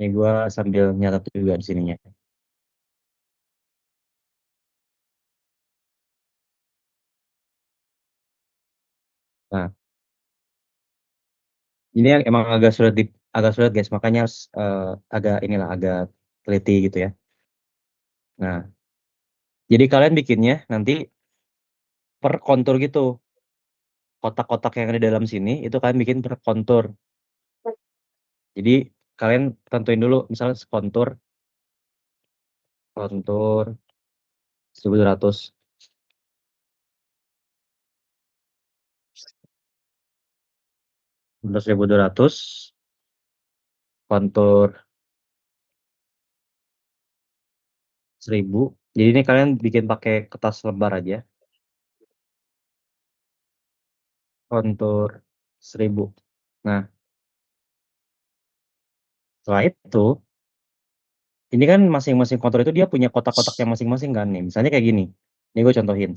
Ini gua sambil nyatet juga di sininya. Nah, ini yang emang agak sulit guys, makanya harus agak inilah agak teliti gitu ya. Nah, jadi kalian bikinnya nanti per kontur gitu. Kotak-kotak yang ada di dalam sini itu kalian bikin per kontur. Jadi kalian tentuin dulu misalnya kontur 1200. Kontur 1200, kontur 1000. Jadi ini kalian bikin pakai kertas lebar aja. Kontur 1000. Nah, setelah itu ini kan masing-masing kontur itu dia punya kotak-kotaknya masing-masing kan nih. Misalnya kayak gini. Ini gue contohin.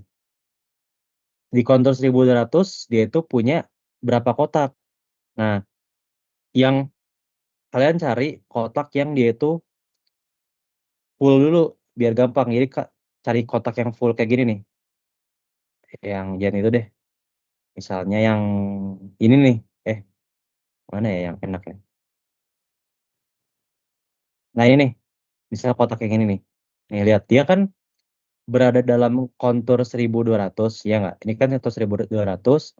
Di kontur 1200 dia itu punya berapa kotak. Nah, yang kalian cari kotak yang dia itu full dulu biar gampang. Jadi cari kotak yang full kayak gini nih. Yang jangan itu deh. Misalnya yang ini nih. Eh, mana ya yang enak ya? Nah, ini nih. Misalnya kotak yang ini nih. Nih lihat dia kan berada dalam kontur 1200 ya nggak? Ini kan kontur 1200,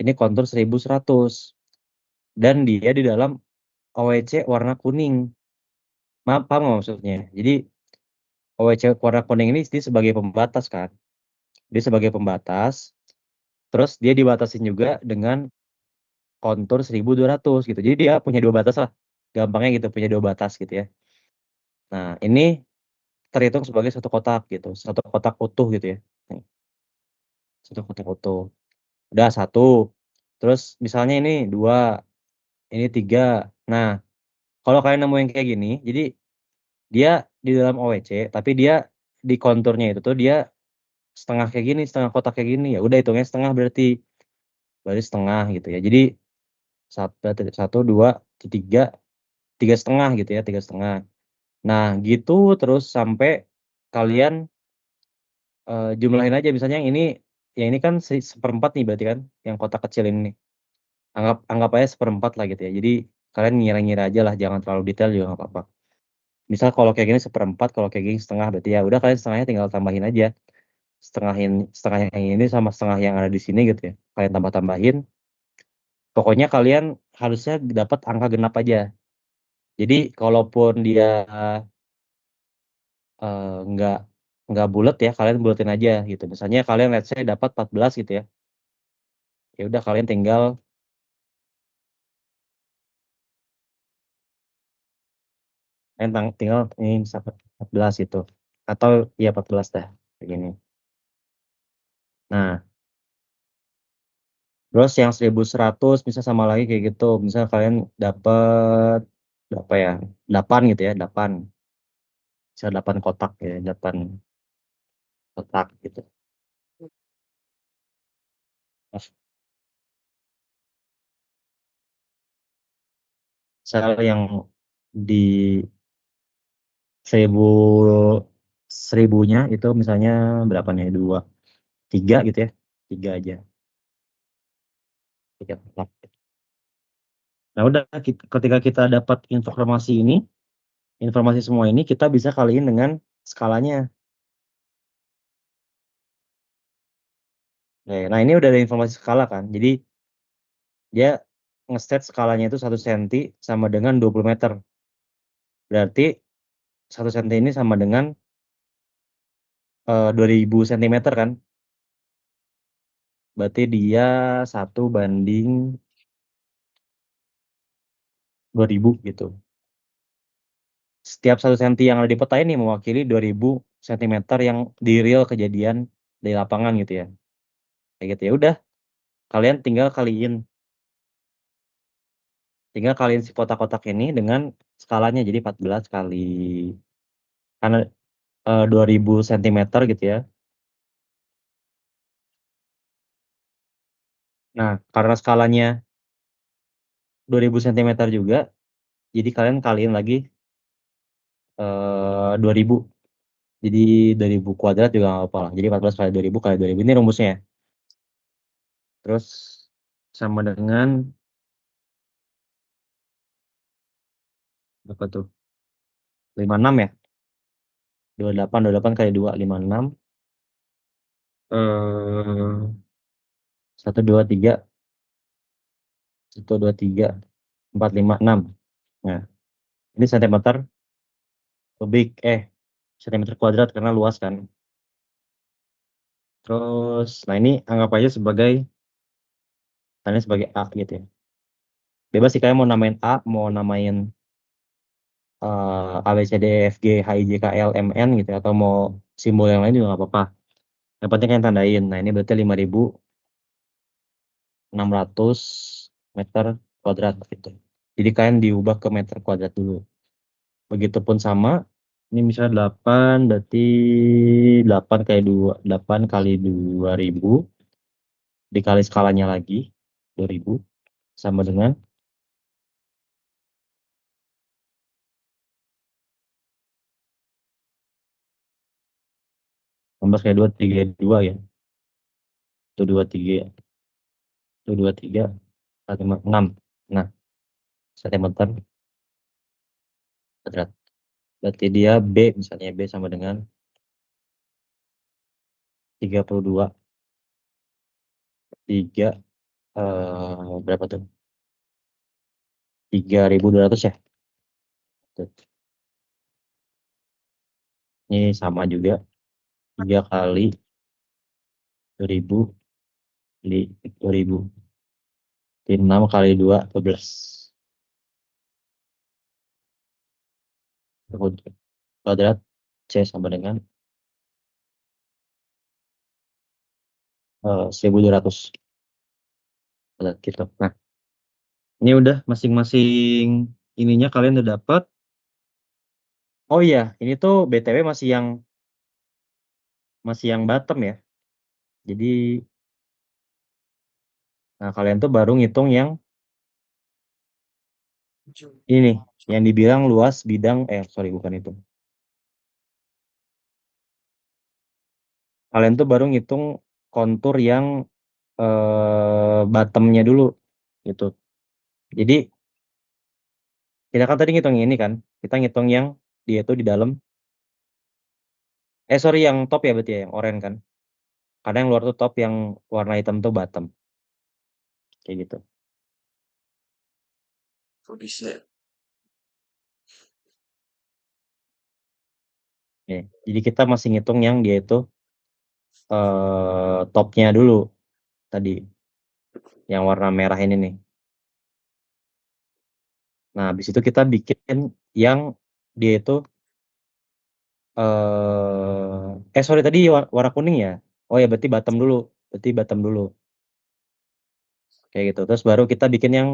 ini kontur 1100. Dan dia di dalam OWC warna kuning. Maaf, paham nggak maksudnya? Jadi OWC warna kuning ini dia sebagai pembatas kan. Dia sebagai pembatas, terus dia dibatasin juga dengan kontur 1200 gitu. Jadi dia punya dua batas lah. Gampangnya gitu, punya dua batas gitu ya. Nah, ini terhitung sebagai satu kotak gitu, satu kotak utuh gitu ya. Satu kotak utuh. Udah satu. Terus misalnya ini 2, ini 3. Nah, kalau kalian nemu yang kayak gini, jadi dia di dalam OWC, tapi dia di konturnya itu tuh dia setengah kayak gini, setengah kotak kayak gini. Ya udah hitungnya setengah berarti. Berarti setengah gitu ya. Jadi satu, dua, tiga, tiga setengah gitu ya, tiga setengah. Nah, gitu terus sampai kalian jumlahin aja misalnya yang ini kan seperempat nih berarti kan, yang kotak kecil ini nih. Anggap anggap aja seperempat lah gitu ya. Jadi kalian ngira-ngira aja lah, jangan terlalu detail juga nggak apa-apa. Misal kalau kayak gini seperempat, kalau kayak gini setengah, berarti ya udah kalian setengahnya tinggal tambahin aja. Setengah yang ini sama setengah yang ada di sini gitu ya. Kalian tambah-tambahin. Pokoknya kalian harusnya dapat angka genap aja. Jadi kalaupun dia nggak bulat ya, kalian bulatin aja gitu. Misalnya kalian let's say dapat 14 gitu ya. Ya udah kalian tinggal tinggal ini misalkan 14 gitu. Atau ya 14 dah kayak gini. Nah, terus yang 1100 bisa sama lagi kayak gitu. Misal kalian dapat berapa ya? 8 gitu ya, 8. Bisa 8 kotak ya, 8 kotak gitu. Nah, misal yang di 1000 seribunya itu misalnya berapa nih? 2, 3 gitu ya. 3 aja. 3 kotak. Nah, udah ketika kita dapat informasi semua ini kita bisa kaliin dengan skalanya. Nah, ini udah ada informasi skala kan. Jadi dia ngeset skalanya itu 1 cm sama dengan 20 meter. Berarti 1 cm ini sama dengan 2000 cm kan. Berarti dia 1:2000 gitu. Setiap 1 cm yang ada di peta ini mewakili 2000 cm yang di real kejadian di lapangan gitu ya. Kayak gitu ya udah, kalian tinggal kaliin si kotak-kotak ini dengan skalanya. Jadi 14 kali karena 2000 cm gitu ya. Nah, karena skalanya 2000 cm juga, jadi kalian kaliin lagi 2000. Jadi 2000 kuadrat juga nggak apa-apa lah. Jadi 14 kali 2000 kali 2000 ini rumusnya ya. Terus sama dengan berapa tuh? 56 ya? 28 kali 2 56. 1 2 3 1 2 3 4 5 6. Nah, ini kubik sentimeter kuadrat karena luas kan. Terus nah ini anggap aja sebagai A gitu ya. Bebas sih kalian mau namain A, mau namain A B C D E F G H I J K L M N gitu ya, atau mau simbol yang lain juga nggak apa-apa. Yang penting kalian tandain. Nah, ini berarti 5600 meter kuadrat gitu. Jadi kalian diubah ke meter kuadrat dulu. Begitupun sama, ini misalnya 8 berarti 8 kali 2000 dikali skalanya lagi 2000 sama dengan 16 kali 2 32 ya. Itu 23. Itu 23 kali 5 6. Nah, cm kuadrat. Berarti dia B, misalnya B sama dengan 32 3 berapa tuh? 3200 ya. Tuh. Ini sama juga 3 kali 2000 di 2000. 6 kali 2 12. kuadrat C sama dengan 1.200 kuadrat gitu. Nah, ini udah masing-masing ininya kalian udah dapat. Oh iya, ini tuh BTW masih yang bottom ya. Jadi, nah kalian tuh baru ngitung yang ini nih, yang dibilang luas bidang, sorry bukan itu. Kalian tuh baru ngitung kontur yang bottomnya dulu gitu. Jadi kita kan tadi ngitung ini kan, kita ngitung yang dia tuh di dalam, sorry yang top ya berarti ya, yang oranye kan. Karena yang luar tuh top, yang warna hitam tuh bottom, kayak gitu. Kok bisa? Oke, jadi kita masih ngitung yang dia itu topnya dulu tadi, yang warna merah ini nih. Nah, habis itu kita bikin yang dia itu sorry tadi warna kuning ya. Oh ya berarti bottom dulu. Berarti bottom dulu. Kayak gitu. Terus baru kita bikin yang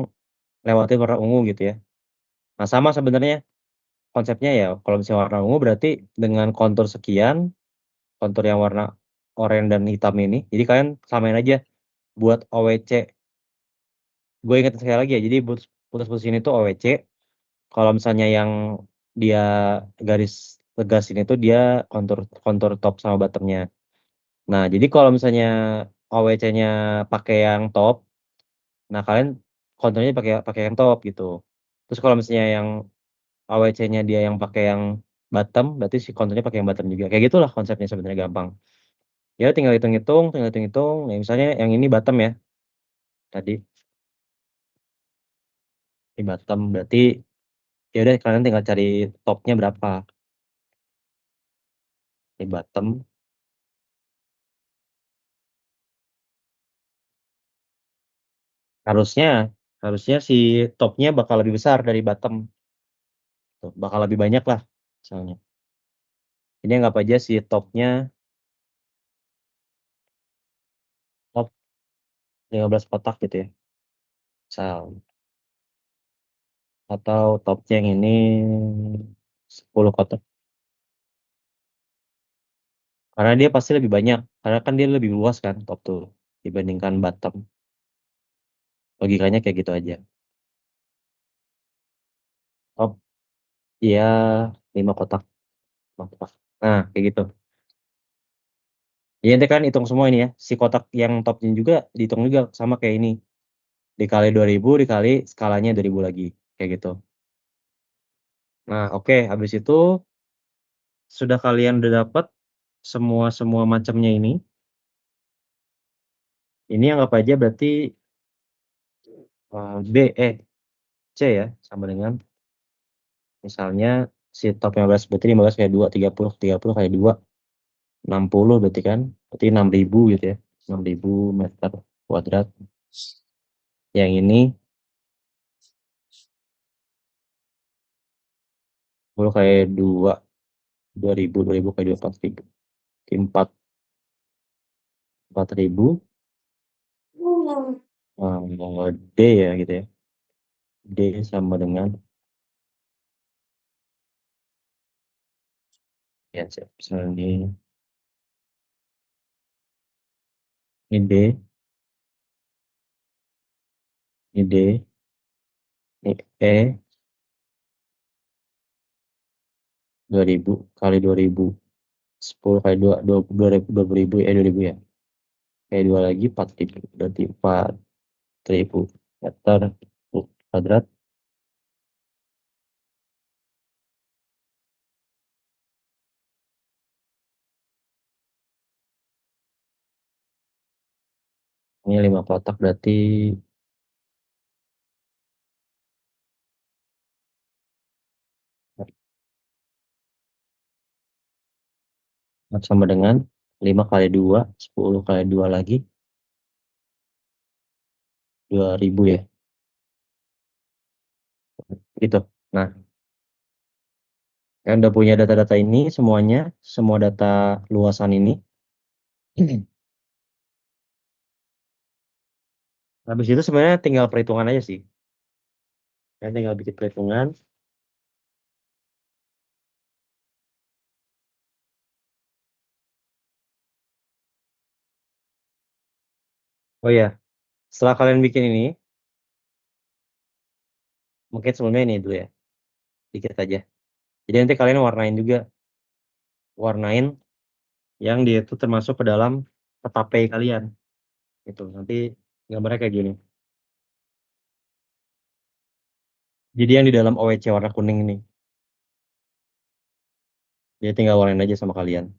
lewatin warna ungu gitu ya. Nah, sama sebenarnya konsepnya ya. Kalau misalnya warna ungu berarti dengan kontur sekian, kontur yang warna oranye dan hitam ini. Jadi kalian samain aja buat OWC. Gue ingat sekali lagi ya. Jadi putus-putus ini tuh OWC. Kalau misalnya yang dia garis tegas ini tuh dia kontur kontur top sama bottomnya. Nah, jadi kalau misalnya OWC-nya pakai yang top, nah kalian konturnya pakai pakai yang top gitu. Terus kalau misalnya yang OWC-nya dia yang pakai yang bottom, berarti si konturnya pakai yang bottom juga. Kayak gitulah konsepnya sebenarnya gampang. Ya tinggal hitung-hitung, tinggal hitung-hitung. Nah, misalnya yang ini bottom ya tadi, ini bottom berarti ya udah kalian tinggal cari topnya berapa. Ini bottom harusnya harusnya si topnya bakal lebih besar dari bottom. Tuh, bakal lebih banyak lah misalnya. Ini anggap aja si topnya top 15 kotak gitu ya. Misal. Atau topnya yang ini 10 kotak. Karena dia pasti lebih banyak. Karena kan dia lebih luas kan top tuh dibandingkan bottom. Logikanya kayak gitu aja. Top ya 5 kotak. 5 kotak. Nah, kayak gitu. Jadi nanti kan hitung semua ini ya. Si kotak yang topnya juga dihitung juga sama kayak ini. Dikali 2000 dikali skalanya 2000 lagi. Kayak gitu. Nah, oke. Habis itu sudah kalian udah dapat semua macamnya ini. Ini anggap aja berarti B, C ya. Sama dengan misalnya si top 15 berarti 15 kali 2, 30 kali 2, 60 berarti kan. Berarti 6.000 gitu ya. 6.000 meter kuadrat. Yang ini 10 kali 2, 2.000, 2.000 kali 2, 4.000. 4, 4.000. D ya gitu ya. D sama dengan, ya siap. Misalnya ini D, ini D, ini E, 2.000 kali 2.000. 10 kali 2, 20.000, 20.000 20.000 ya. Kali 2 lagi 4.000. Berarti 4.000 meter kuadrat. Ini 5 kotak berarti sama dengan 5 kali 2, 10 kali 2 lagi 2.000 ya. Gitu. Nah, Kalian udah punya data-data ini semuanya, semua data luasan ini. Habis itu sebenarnya tinggal perhitungan aja sih. Kalian tinggal bikin perhitungan. Oh ya, setelah kalian bikin ini, mungkin sebelumnya ini dulu ya, dikit aja. Jadi nanti kalian warnain juga, warnain yang dia itu termasuk ke dalam peta pay kalian. Itu nanti gambarnya kayak gini. Jadi yang di dalam OWC warna kuning ini, dia tinggal warnain aja sama kalian.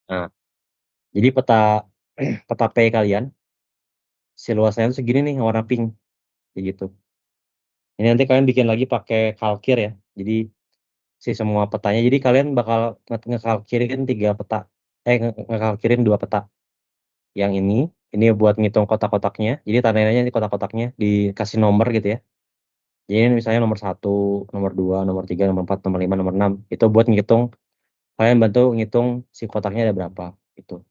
Nah, jadi peta peta pay kalian, si luasnya itu segini nih warna pink, kayak gitu. Ini nanti kalian bikin lagi pakai kalkir ya. Jadi si semua petanya. Jadi kalian bakal ngekalkirin 3 peta. Ngekalkirin 2 peta. Yang ini buat ngitung kotak-kotaknya. Jadi tandain aja di kotak-kotaknya, dikasih nomor gitu ya. Jadi ini misalnya nomor 1, nomor 2, nomor 3, nomor 4, nomor 5, nomor 6. Itu buat ngitung, kalian bantu ngitung si kotaknya ada berapa. Itu.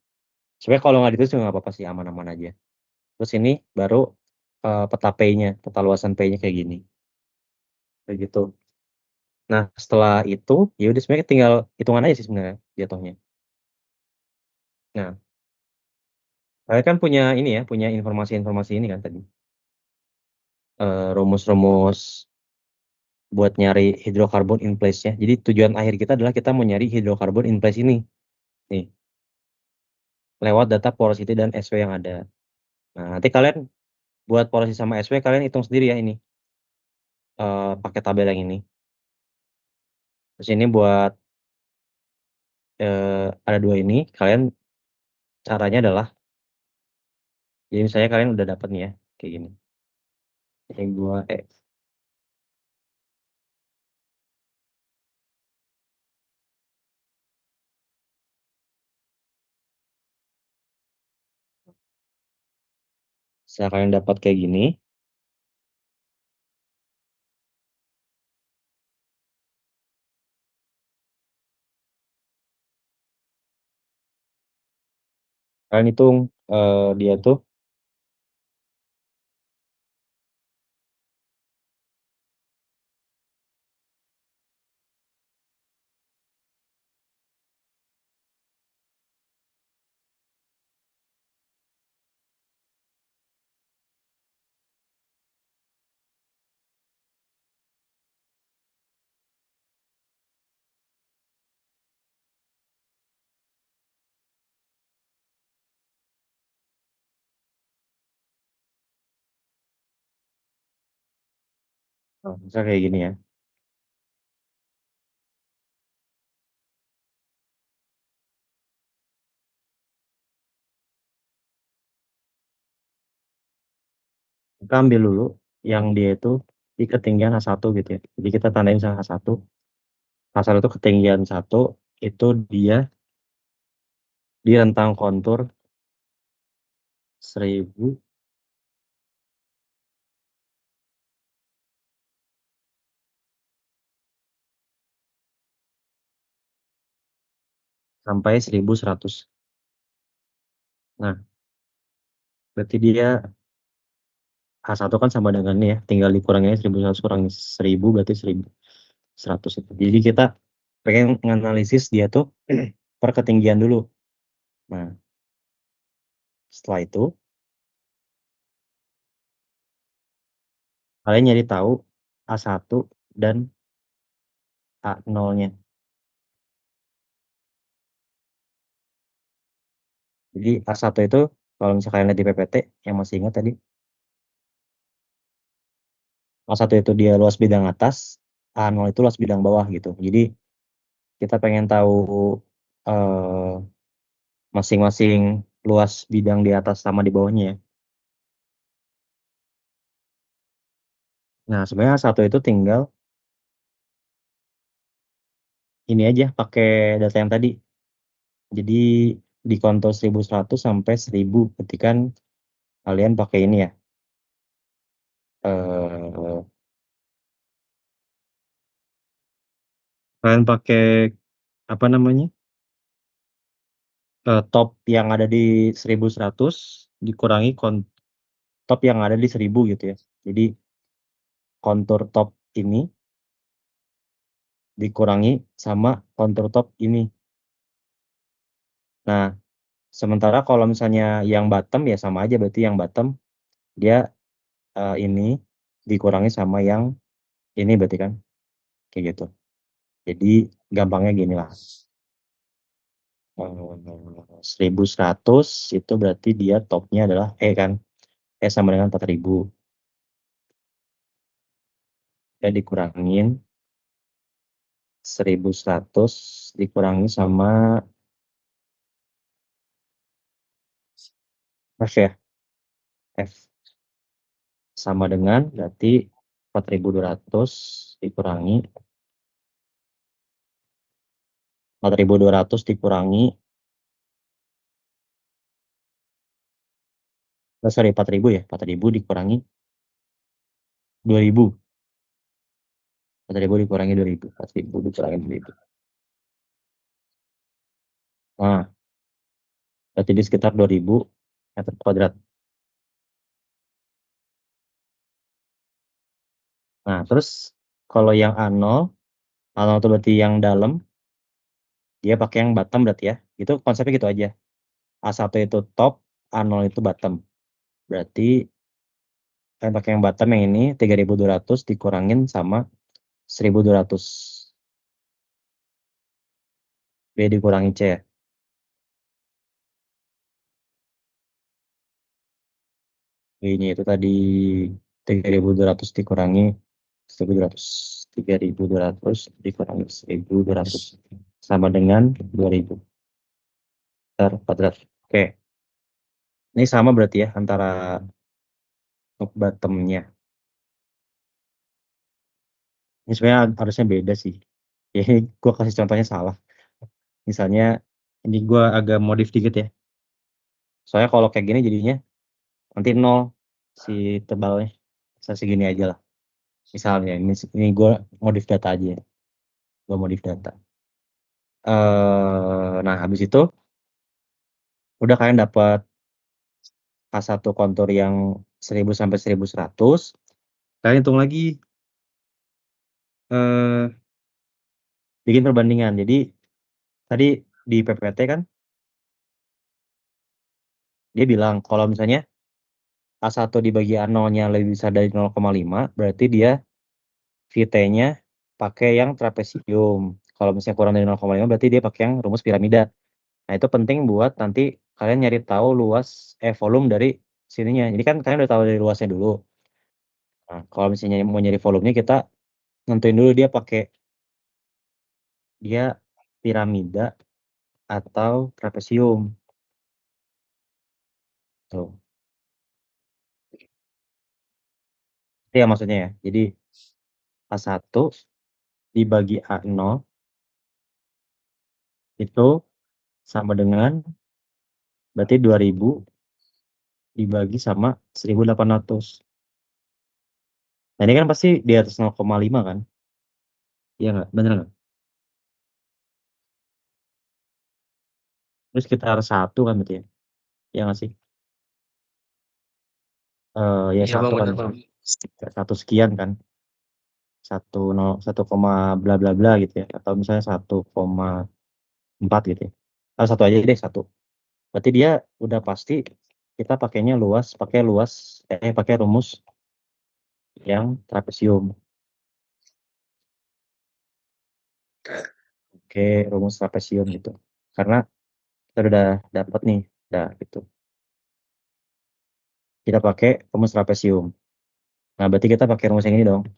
Sebenarnya kalau nggak ditulis juga nggak apa-apa sih, aman-aman aja. Terus ini baru peta P-nya, peta luasan P-nya kayak gini. Kayak gitu. Nah, setelah itu, ya udah sebenarnya tinggal hitungan aja sih sebenarnya jatuhnya. Nah, kalian kan punya ini ya, punya informasi-informasi ini kan tadi. Rumus-rumus buat nyari hidrokarbon in place-nya. Jadi tujuan akhir kita adalah kita mau nyari hidrokarbon in place ini. Nih, lewat data porosity dan SW yang ada. Nah, nanti kalian buat porosity sama SW kalian hitung sendiri ya ini. Pakai tabel yang ini. Terus ini buat ada 2 ini, kalian caranya adalah, jadi misalnya kalian udah dapat nih ya, kayak gini. Yang gua setelah kalian dapat kayak gini, kalian hitung dia tuh bisa kayak gini ya. Kita ambil dulu yang dia itu di ketinggian H1 gitu ya. Jadi kita tandain misalnya H1. H1 itu ketinggian 1, itu dia di rentang kontur 1000 sampai 1100. Nah, berarti dia H1 kan sama dengan ini ya, tinggal dikurangin 1100 kurangi 1000 berarti 1100 itu. Jadi kita pengen menganalisis dia tuh per ketinggian dulu. Nah, setelah itu kalian nyari tahu A1 dan A0-nya. Jadi A1 itu kalau misalkan kalian lihat di PPT yang masih ingat tadi, A1 itu dia luas bidang atas, A0 itu luas bidang bawah gitu. Jadi kita pengen tahu eh, masing-masing luas bidang di atas sama di bawahnya ya. Nah, sebenarnya A1 itu tinggal ini aja pakai data yang tadi. Jadi di kontur 1100 sampai 1000 berarti kan kalian pakai ini ya. Kalian pakai apa namanya? Top yang ada di 1100 dikurangi top yang ada di 1000 gitu ya. Jadi kontur top ini dikurangi sama kontur top ini. Nah, sementara kalau misalnya yang bottom ya sama aja, berarti yang bottom dia ini dikurangi sama yang ini berarti kan kayak gitu. Jadi gampangnya gini lah. 1100 itu berarti dia topnya adalah E kan. E sama dengan 4000. Ya dikurangin 1100 dikurangi sama F ya. F sama dengan berarti 4200 dikurangi 4200 dikurangi sorry 4000 ya. 4000 dikurangi 2000. 4000 dikurangi 2000. 4000 dikurangi 2000. Nah, berarti di sekitar 2000 meter kuadrat. Nah, terus kalau yang A0 itu berarti yang dalam, dia pakai yang bottom berarti ya. Itu konsepnya gitu aja. A1 itu top, A0 itu bottom. Berarti kalian pakai yang bottom yang ini 3200 dikurangin sama 1200. B dikurangi C ya. Ini itu tadi 3200 dikurangi 1200. 3200 dikurangi 1200 sama dengan 2000 meter kuadrat. Oke. Ini sama berarti ya antara top bottomnya. Ini sebenarnya harusnya beda sih. Ya, gue kasih contohnya salah. Misalnya ini gue agak modif dikit ya. Soalnya kalau kayak gini jadinya nanti nol si tebalnya. Bisa segini aja lah. Misalnya ini gue modif data aja ya. Gue modif data. Nah habis itu udah kalian dapat K1 kontur yang 1000 sampai 1100. Kalian hitung lagi eh, bikin perbandingan. Jadi tadi di PPT kan dia bilang kalau misalnya A1 dibagi A0-nya lebih besar dari 0,5 berarti dia VT-nya pakai yang trapesium. Kalau misalnya kurang dari 0,5 berarti dia pakai yang rumus piramida. Nah, itu penting buat nanti kalian nyari tahu volume dari sininya. Jadi kan kalian udah tahu dari luasnya dulu. Nah, kalau misalnya mau nyari volumenya kita nentuin dulu dia piramida atau trapesium. Tuh. Itu ya maksudnya ya. Jadi A1 dibagi A0 itu sama dengan berarti 2000 dibagi sama 1800. Nah, ini kan pasti di atas 0,5 kan? Iya nggak? Bener nggak? Terus sekitar 1 kan berarti ya? Iya nggak sih? Ya Iya 1 bang, kan. benar bang. 1 sekian kan? 1 koma bla bla bla gitu ya. Atau misalnya 1,4 gitu ya. Satu aja deh, 1. Berarti dia udah pasti kita pakai rumus yang trapesium. Oke, rumus trapesium gitu. Karena kita udah dapat nih, udah gitu. Kita pakai rumus trapesium. Nah, berarti kita pakai rumus yang ini dong.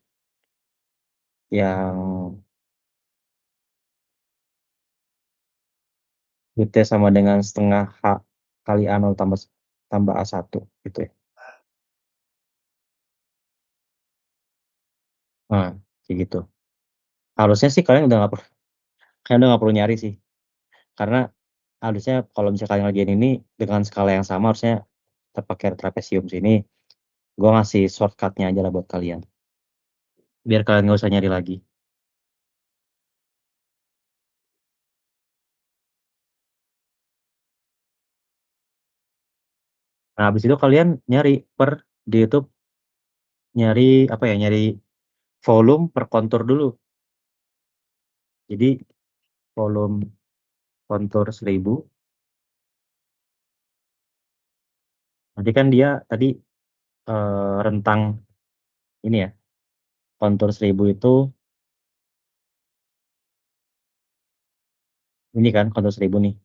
Yang UT sama dengan setengah H kali A0 tambah A1 gitu ya. Nah, kayak gitu. Harusnya sih kalian udah nggak perlu nyari sih. Karena harusnya kalau misalnya kalian ngerjain ini dengan skala yang sama harusnya kita pakai trapesium sini. Gua ngasih shortcut-nya aja lah buat kalian. Biar kalian nggak usah nyari lagi. Nah, habis itu kalian nyari di YouTube, nyari apa ya? Nyari volume per kontur dulu. Jadi volume kontur 1000. Nanti kan dia tadi rentang ini ya. Kontur 1000 itu ini kan kontur 1000 nih.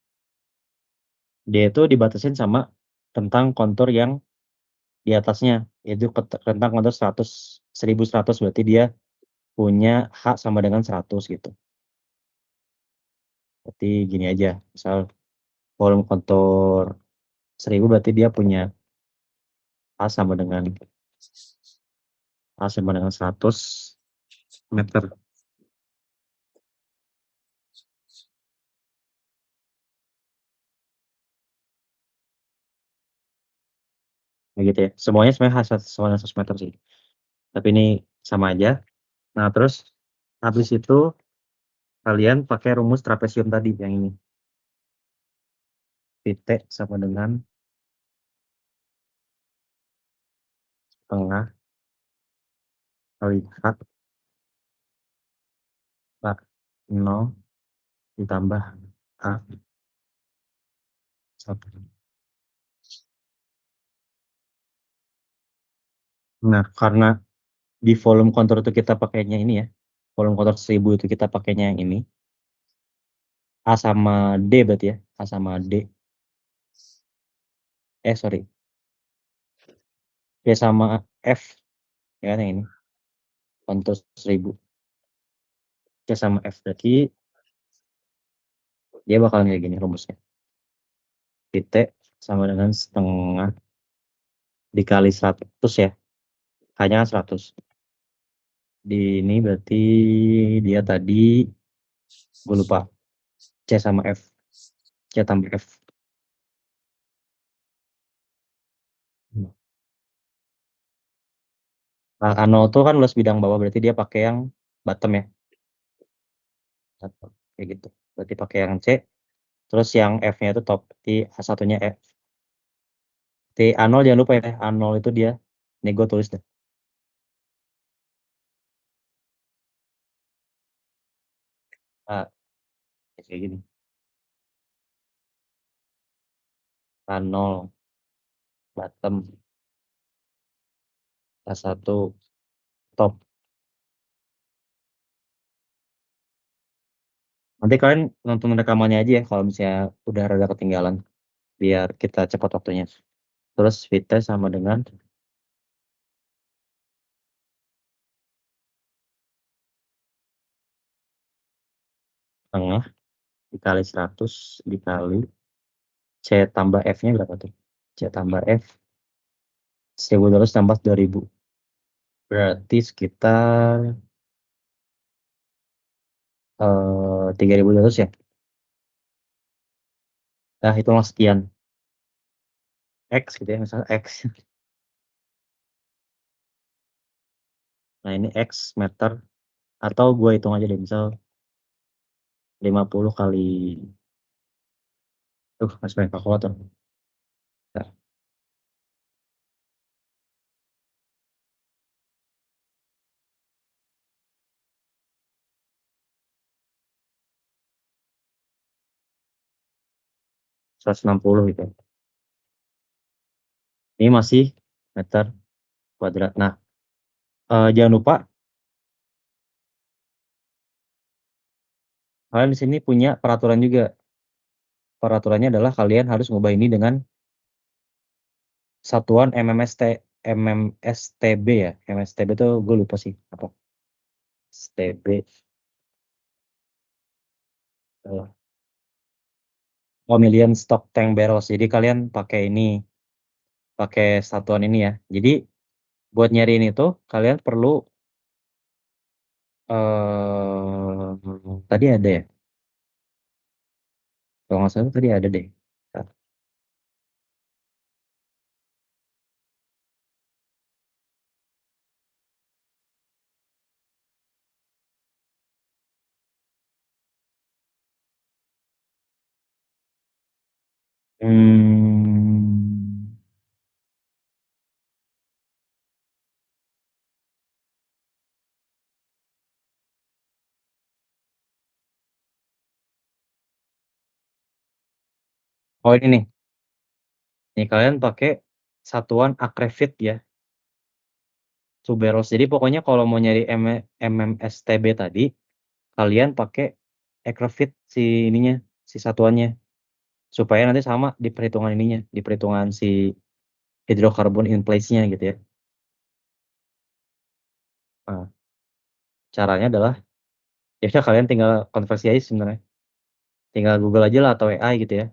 Dia itu dibatasin sama rentang kontur yang di atasnya, yaitu rentang kontur 1100, berarti dia punya H sama dengan 100 gitu. Berarti gini aja, misal volume kontur 1000 berarti dia punya H sama dengan 100 meter. Kayak gitu ya. Semuanya sebenarnya H sama dengan 100 meter sih. Tapi ini sama aja. Nah, terus habis itu kalian pakai rumus trapesium tadi yang ini. Pt sama dengan setengah kali H per 0 ditambah A 1. Nah, karena di volume kontur itu kita pakainya ini ya, volume kontur 1000 itu kita pakainya yang ini, A sama D berarti ya, A sama D, sorry, D sama F, ya kan yang ini, kontur 1000, D sama F, berarti dia bakalan kayak gini rumusnya, titik sama dengan setengah dikali 100 ya, hanya 100. Di ini berarti dia tadi, gue lupa, C sama F, C tambah F. Nah, Ano tuh kan luas bidang bawah, berarti dia pakai yang bottom ya. Kayak gitu. Berarti pakai yang C, terus yang F-nya itu top. Berarti A1-nya F. T A0 jangan lupa ya, A0 itu dia. Ini gue tulis deh. Ah, kayak gini. A0 bottom, A1 top. Nanti kalian nonton rekamannya aja ya kalau misalnya udah rada ketinggalan. Biar kita cepat waktunya. Terus Vita sama dengan setengah dikali 100 dikali C tambah F-nya berapa tuh? C tambah F 1200 tambah 2000. Berarti sekitar 3200 ya. Nah, hitunglah sekian. X gitu ya, misalnya X. Nah, ini X meter. Atau gue hitung aja deh, misal 50 kali. Masih banyak kalkulator. Nah, 160 gitu. Ini masih meter kuadrat. Nah, jangan lupa kalian di sini punya peraturan juga. Peraturannya adalah kalian harus ngubah ini dengan satuan MMSTB ya. MMSTB itu gue lupa sih apa. STB. Million stock tank barrels. Jadi kalian pakai ini, pakai satuan ini ya. Jadi buat nyariin itu kalian perlu tadi ada ya. Kalau nggak salah tadi ada deh. Hmm. Oh ini nih. Nih kalian pakai satuan akrevit ya. Tuberos. Jadi pokoknya kalau mau nyari MMSTB tadi, kalian pakai akrevit si ininya, si satuannya. Supaya nanti sama di perhitungan ininya, di perhitungan si hidrokarbon in place-nya gitu ya. Nah, caranya adalah ya udah kalian tinggal konversi aja sebenarnya. Tinggal Google aja lah atau AI gitu ya.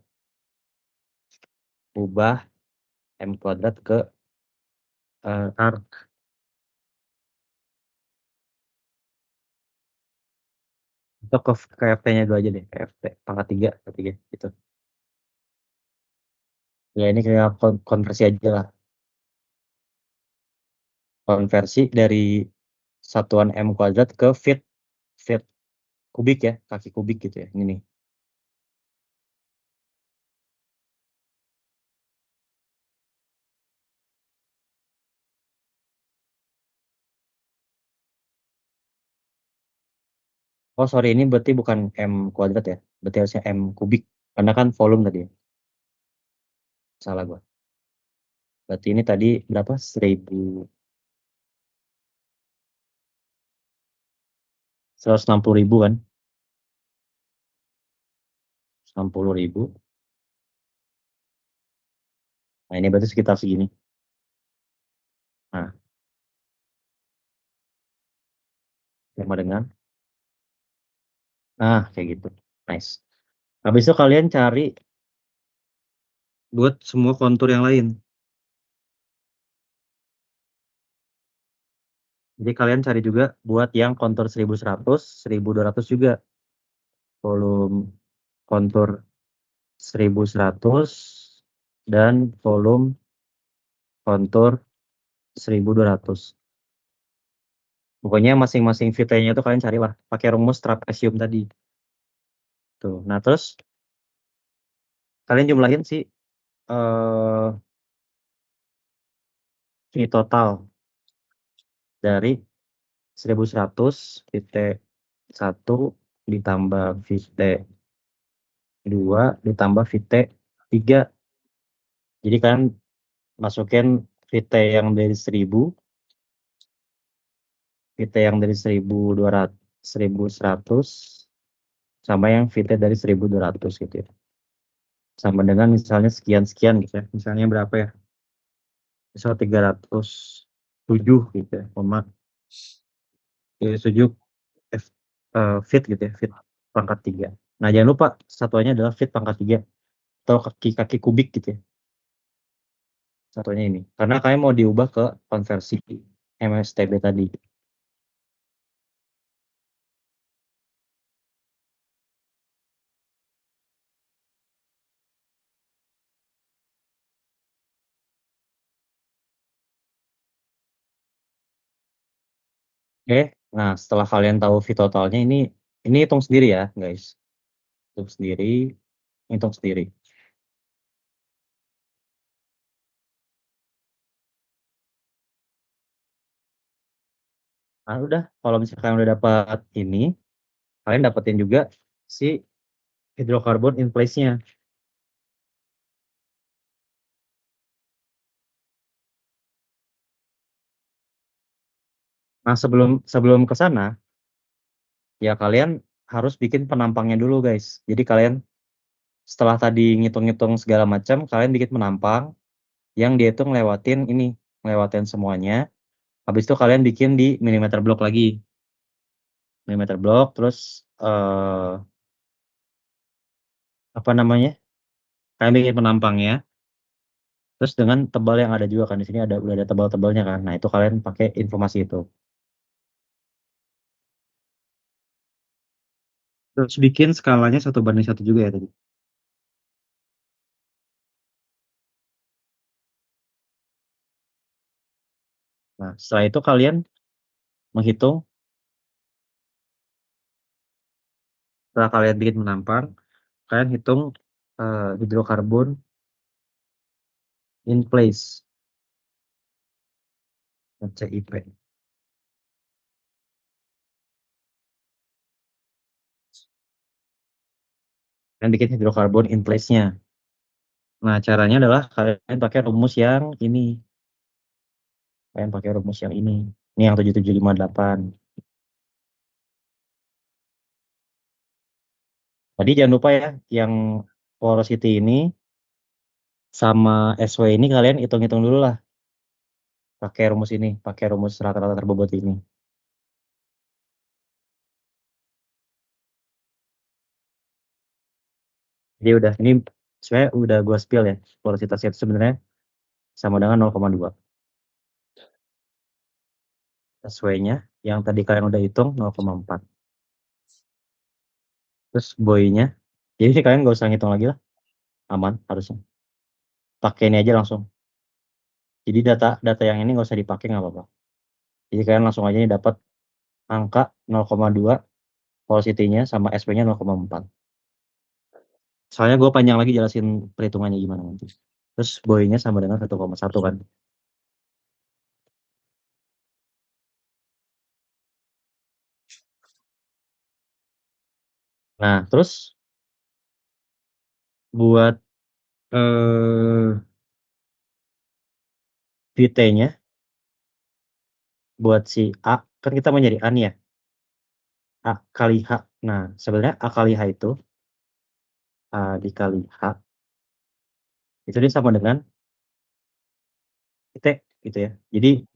Ubah M kuadrat ke arc atau ke KFT-nya dulu aja deh, KFT pangkat 3 ketiga gitu. Ya ini kayak konversi aja lah. Konversi dari satuan M kuadrat ke feet feet kubik ya, kaki kubik gitu ya. Ini nih. Oh sorry ini berarti bukan M kuadrat ya. Berarti harusnya M kubik. Karena kan volume tadi ya. Salah gua. Berarti ini tadi berapa? 160.000 kan? 60.000. Nah ini berarti sekitar segini. Nah, sama dengan. Nah, kayak gitu. Nice. Habis itu kalian cari buat semua kontur yang lain. Jadi kalian cari juga buat yang kontur 1100, 1200 juga. Volume kontur 1100 dan volume kontur 1200. Pokoknya masing-masing VT-nya itu kalian carilah pakai rumus trapesium tadi. Tuh. Nah, terus kalian jumlahin sih V total dari 1100 VT 1 ditambah VT 2 ditambah VT 3. Jadi kalian masukin VT yang dari 1000, VT yang dari 1200, 1100 sama yang VT dari 1200 gitu ya. Sama dengan misalnya sekian-sekian gitu ya. Misalnya berapa ya? Misal 307 gitu ya. 7 feet gitu ya, feet pangkat 3. Nah, jangan lupa satuannya adalah feet pangkat 3 atau kaki-kaki kubik gitu ya. Satunya ini. Karena kalian mau diubah ke konversi MSTB tadi. Oke. Nah, setelah kalian tahu V totalnya ini hitung sendiri ya, guys. Hitung sendiri, hitung sendiri. Nah, udah kalau misalkan kalian udah dapat ini, kalian dapetin juga si hidrokarbon in place-nya. Nah, sebelum sebelum ke sana, ya kalian harus bikin penampangnya dulu, guys. Jadi kalian setelah tadi ngitung-ngitung segala macam, kalian bikin penampang yang dia itu ngelewatin ini, ngelewatin semuanya. Habis itu kalian bikin di milimeter block lagi. Milimeter block terus apa namanya? Kalian bikin penampangnya. Terus dengan tebal yang ada juga kan di sini udah ada tebal-tebalnya kan. Nah, itu kalian pakai informasi itu. Terus bikin skalanya 1:1 juga ya tadi. Nah, setelah itu kalian menghitung, setelah kalian bikin menampar, kalian hitung hidrokarbon in place, CIP. Kalian bikin hidrokarbon in place-nya. Nah, caranya adalah kalian pakai rumus yang ini. Kalian pakai rumus yang ini. Ini yang 7758. Tadi jangan lupa ya, yang porosity ini sama SW ini kalian hitung-hitung dulu lah. Pakai rumus ini, pakai rumus rata-rata terbobot ini. Jadi udah, ini sebenarnya udah gua spill ya. Porositasnya itu sebenarnya sama dengan 0,2. SW-nya yang tadi kalian udah hitung 0,4. Terus boy-nya, jadi sih kalian nggak usah ngitung lagi lah, aman harusnya. Pakai ini aja langsung. Jadi data yang ini nggak usah dipakai nggak apa-apa. Jadi kalian langsung aja nih dapat angka 0,2 velocity-nya sama SP-nya 0,4. Soalnya gue panjang lagi jelasin perhitungannya gimana nanti. Terus boy-nya sama dengan 1,1 kan. Nah, terus buat VT-nya, buat si A, kan kita mau nyari A nih ya, A kali H. Nah, sebenarnya A kali H itu, A dikali H, itu dia sama dengan VT gitu ya. Jadi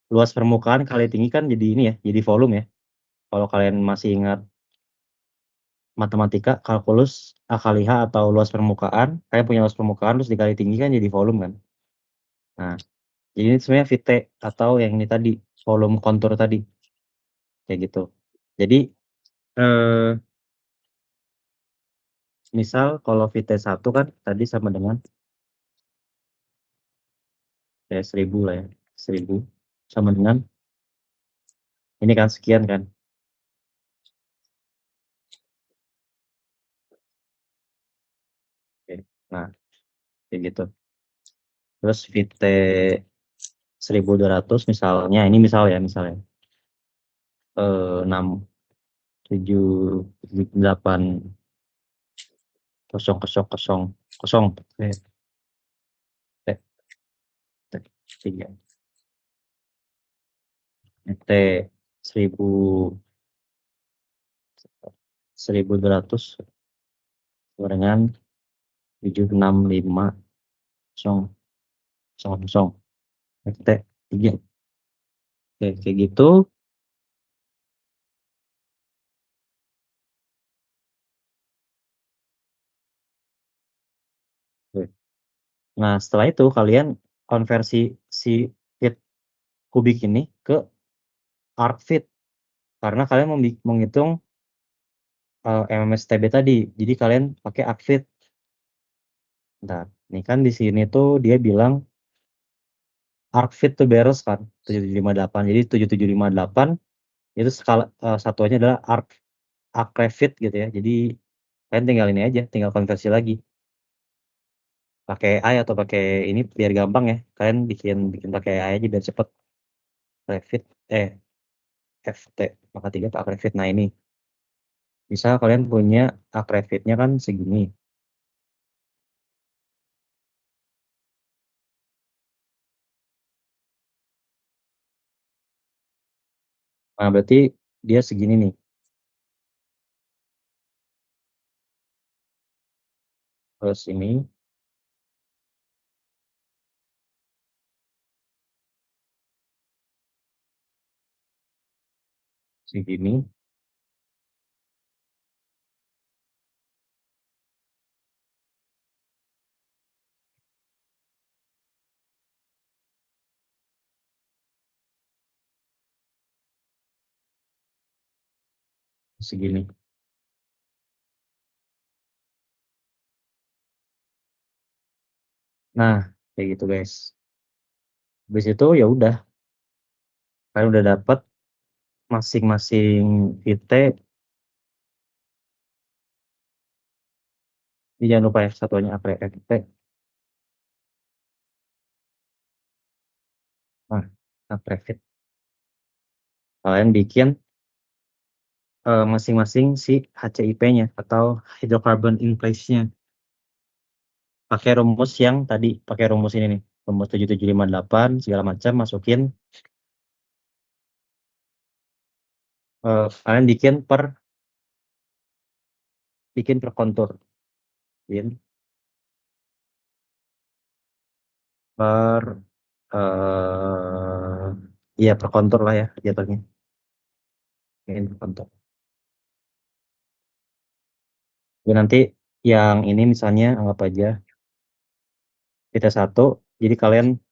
luas permukaan kali tinggi kan jadi ini ya, jadi volume ya. Kalau kalian masih ingat matematika, kalkulus, A kali H atau luas permukaan, kalian punya luas permukaan terus dikali tinggi kan jadi volume kan. Nah, jadi ini sebenarnya VT atau yang ini tadi, volume kontur tadi, kayak gitu. Jadi, eh, misal kalau VT1 kan tadi sama dengan 1000 lah ya, 1000 sama dengan ini kan sekian kan. Oke. Nah, kayak gitu. Terus VT 1200 misalnya, ini misal ya, misalnya 6 7 8 kosong kosong kosong kosong T T 3 T 1000 1200 dengan 765 kosong kosong kosong T 3. Oke, kayak gitu. Oke. Nah, setelah itu kalian konversi si feet kubik ini ke arc feet karena kalian menghitung MMSTB tadi. Jadi kalian pakai arc feet. Nah, ini kan di sini tuh dia bilang arc feet to barrels kan 7758. Jadi 7758 itu skala satuannya adalah arc feet gitu ya. Jadi kalian tinggal ini aja, tinggal konversi lagi. Pakai AI atau pakai ini biar gampang ya. Kalian bikin bikin pakai AI aja biar cepet. Revit FT maka 3 ke Akrevit. Nah ini, misal kalian punya Akrevitnya kan segini. Nah berarti dia segini nih. Terus ini segini, segini. Nah kayak gitu guys. Habis itu ya udah, Kalian udah dapat masing-masing IT. Ini jangan lupa ya satuannya IT. Nah, Aprefit. Kalian bikin masing-masing si HCIP-nya atau hydrocarbon in place-nya. Pakai rumus yang tadi, pakai rumus ini nih. Rumus 7758 segala macam masukin. Kalian bikin per kontur. Bikin per iya per kontur lah ya jatuhnya. Bikin per kontur. Jadi nanti yang ini misalnya anggap aja kita 1, jadi kalian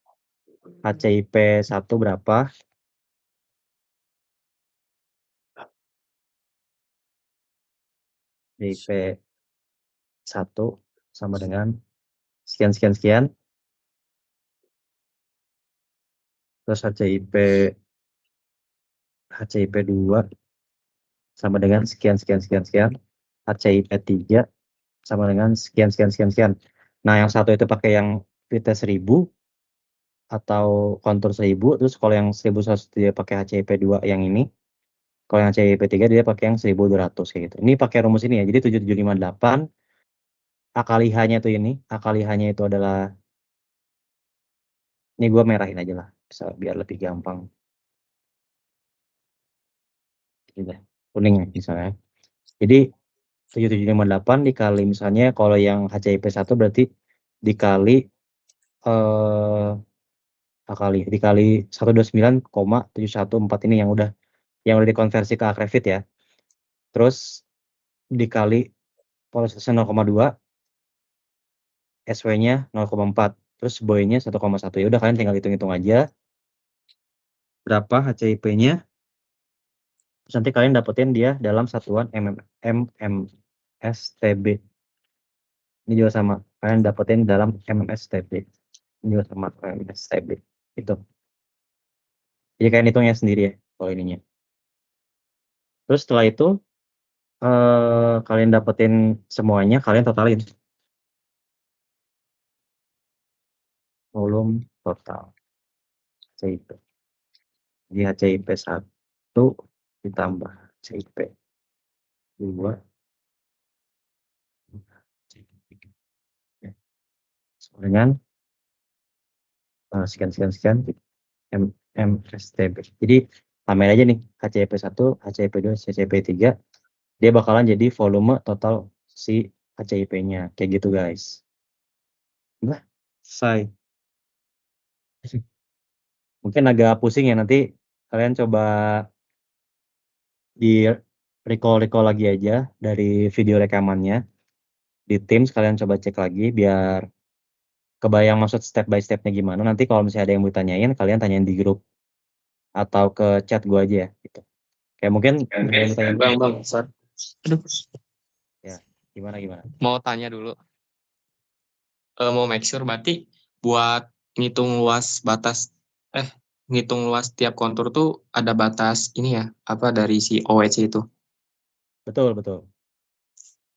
HCIP 1 berapa? HCIP 1 sama dengan sekian sekian sekian. Terus HCIP 2 sama dengan sekian sekian sekian sekian. HCIP 3 sama dengan sekian sekian sekian sekian. Nah, yang satu itu pakai yang PT 1000 atau kontur 1000, terus kalau yang 1100 dia pakai HCIP 2 yang ini. Kalau yang HCIP 3 dia pakai yang 1200 kayak gitu. Ini pakai rumus ini ya. Jadi 7758 akali H-nya itu ini, akali H-nya itu adalah ini gua merahin aja lah, bisa biar lebih gampang. Gitu. Kuning misalnya. Jadi 7758 dikali misalnya kalau yang HCIP 1 berarti dikali dikali 129,714 ini yang udah dikonversi ke Akrevit ya. Terus dikali prosesnya 0,2, SW-nya 0,4, terus boy-nya 1,1. Ya udah kalian tinggal hitung-hitung aja berapa HCIP-nya. Terus nanti kalian dapetin dia dalam satuan mmSTB. Ini juga sama. Kalian dapetin dalam mmSTB. Ini juga sama mmSTB. Itu. Jadi kalian hitungnya sendiri ya kalau ininya. Terus setelah itu kalian dapetin semuanya, kalian totalin. Volume total. HCIP. Jadi HCIP 1 ditambah HCIP 2 dengan sekian MSTB. Jadi tambahin aja nih HCIP 1, HCIP 2, HCIP 3. Dia bakalan jadi volume total si HCIP-nya. Kayak gitu guys. Udah, selesai. Mungkin agak pusing ya, nanti kalian coba di recall lagi aja dari video rekamannya. Di Teams kalian coba cek lagi biar kebayang maksud step by step-nya gimana. Nanti kalau misalnya ada yang mau tanyain, kalian tanyain di grup atau ke chat gua aja ya gitu. Kayak mungkin ada yang mau tanya. Bang, sorry. Aduh, Ya, gimana? mau tanya dulu. Mau make sure berarti buat ngitung luas tiap kontur tuh ada batas ini ya, apa dari si OWC itu. Betul.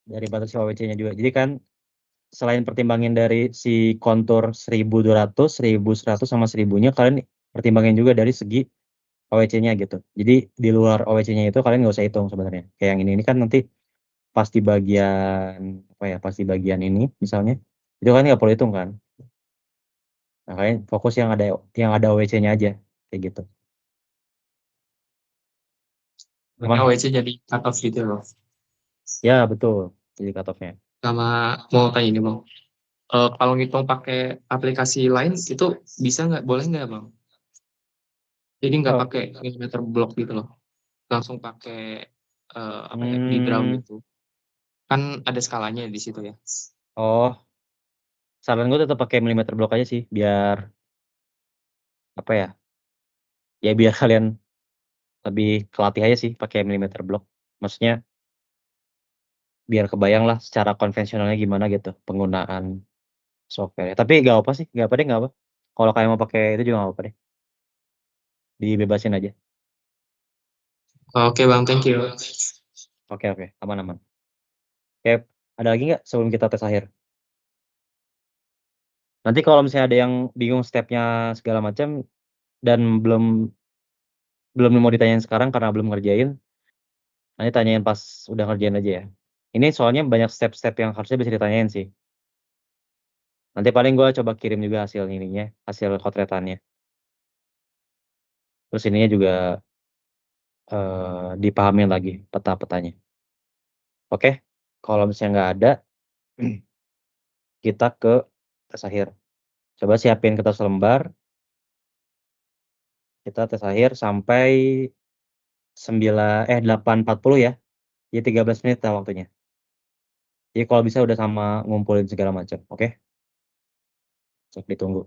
Dari batas OWC-nya juga. Jadi kan selain pertimbangin dari si kontur 1200, 1100 sama 1000-nya, kalian pertimbangin juga dari segi OWC-nya gitu. Jadi di luar OWC-nya itu kalian nggak usah hitung sebenarnya. Kayak yang ini kan nanti pas di bagian apa ya? Pas di bagian ini misalnya, itu kan nggak perlu hitung kan. Nah, kalian fokus yang ada OWC-nya aja kayak gitu. Aman? OWC jadi cut off gitu loh. Ya, betul. Jadi cut off-nya. Sama mau tanya ini bang, kalau ngitung pakai aplikasi lain itu bisa nggak, boleh nggak bang? Jadi nggak Oh. pakai millimeter block gitu loh, langsung pakai apa ya, di draw gitu. Kan ada skalanya di situ ya. Oh, saran gue tetap pakai millimeter block aja sih, biar apa ya? Ya biar kalian lebih kelatih aja sih pakai millimeter block. Maksudnya biar kebayang lah secara konvensionalnya gimana gitu penggunaan software. Tapi nggak apa sih, nggak apa. Kalau kalian mau pakai itu juga nggak apa deh. dibebasin aja. Oke Bang, thank you. Oke, aman. Oke, ada lagi nggak sebelum kita tes akhir? Nanti kalau misalnya ada yang bingung step-nya segala macam dan belum belum mau ditanyain sekarang karena belum ngerjain, nanti tanyain pas udah ngerjain aja ya. Ini soalnya banyak step-step yang harusnya bisa ditanyain sih. Nanti paling gue coba kirim juga hasil ininya, hasil kotretannya. Terus ininya juga dipahamin lagi peta-petanya. Oke, kalau misalnya nggak ada, kita ke tes akhir. Coba siapin kertas lembar. Kita tes akhir sampai 8.40 ya. Jadi 13 menit lah waktunya. Jadi kalau bisa udah sama ngumpulin segala macam. Oke, cek ditunggu.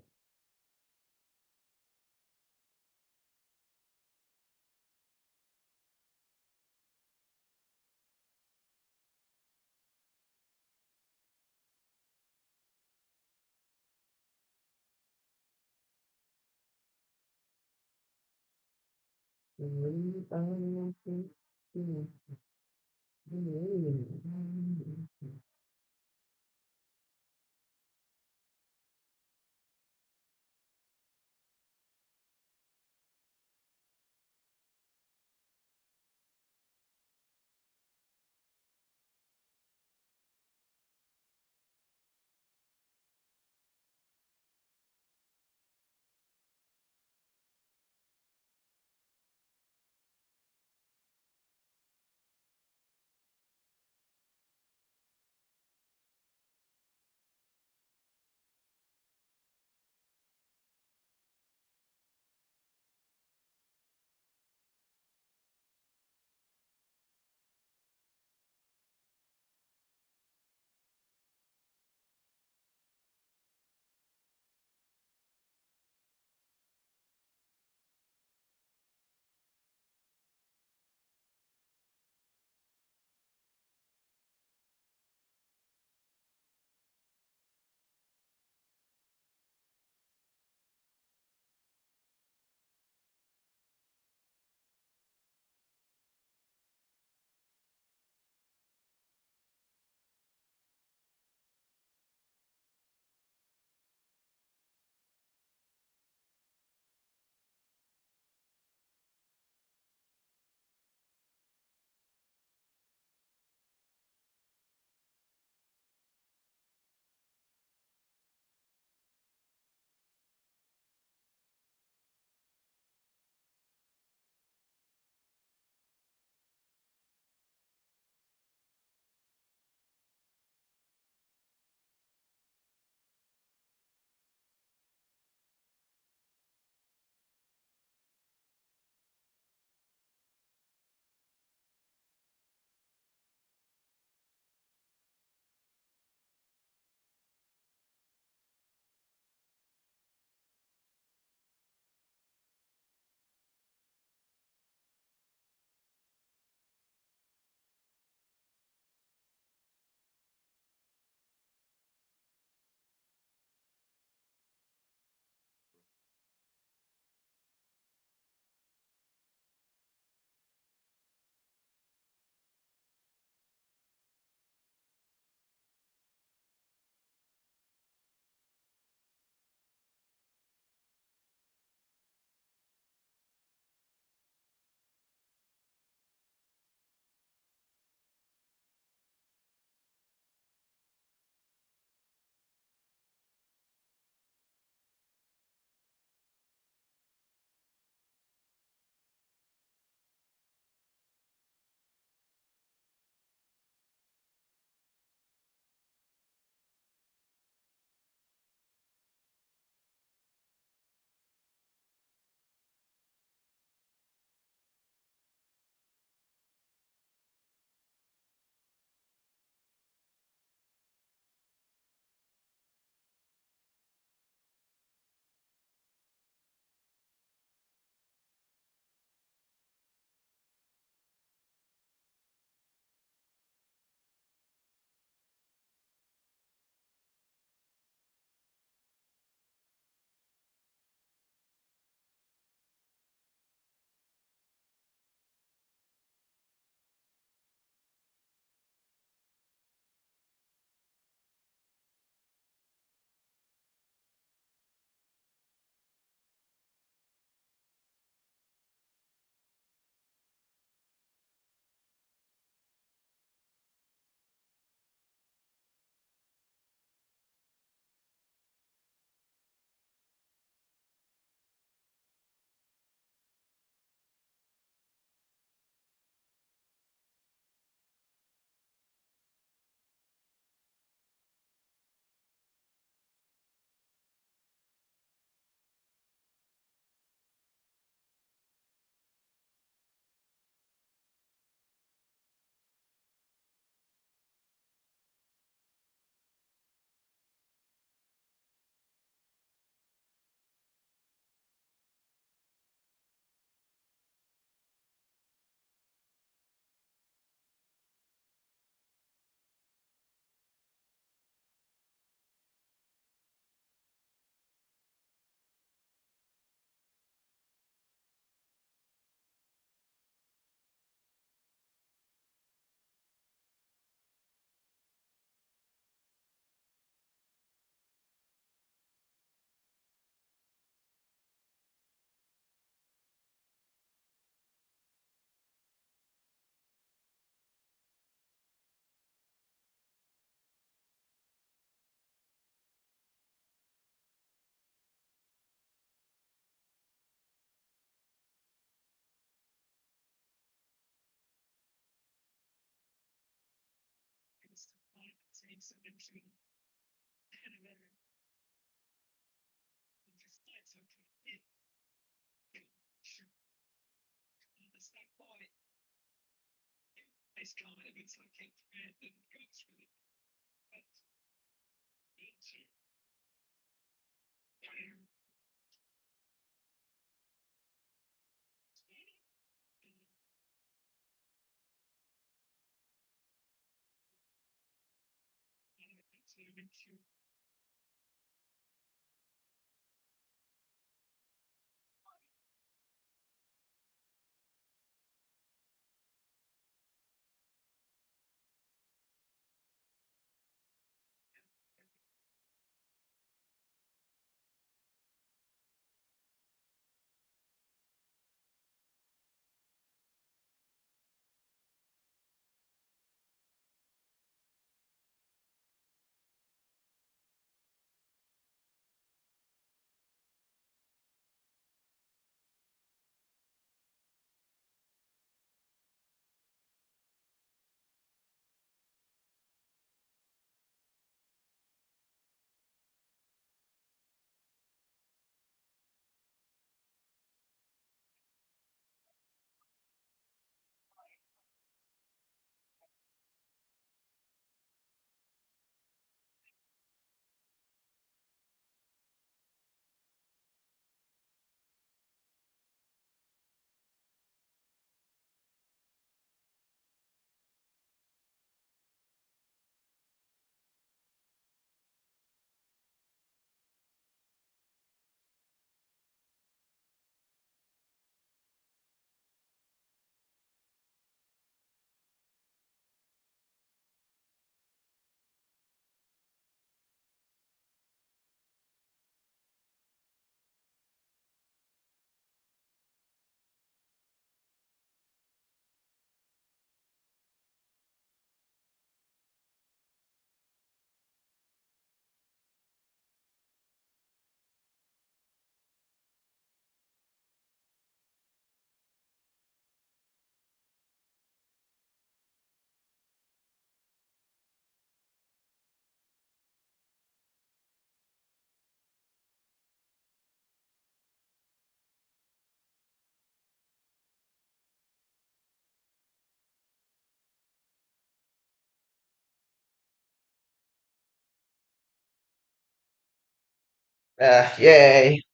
Yay.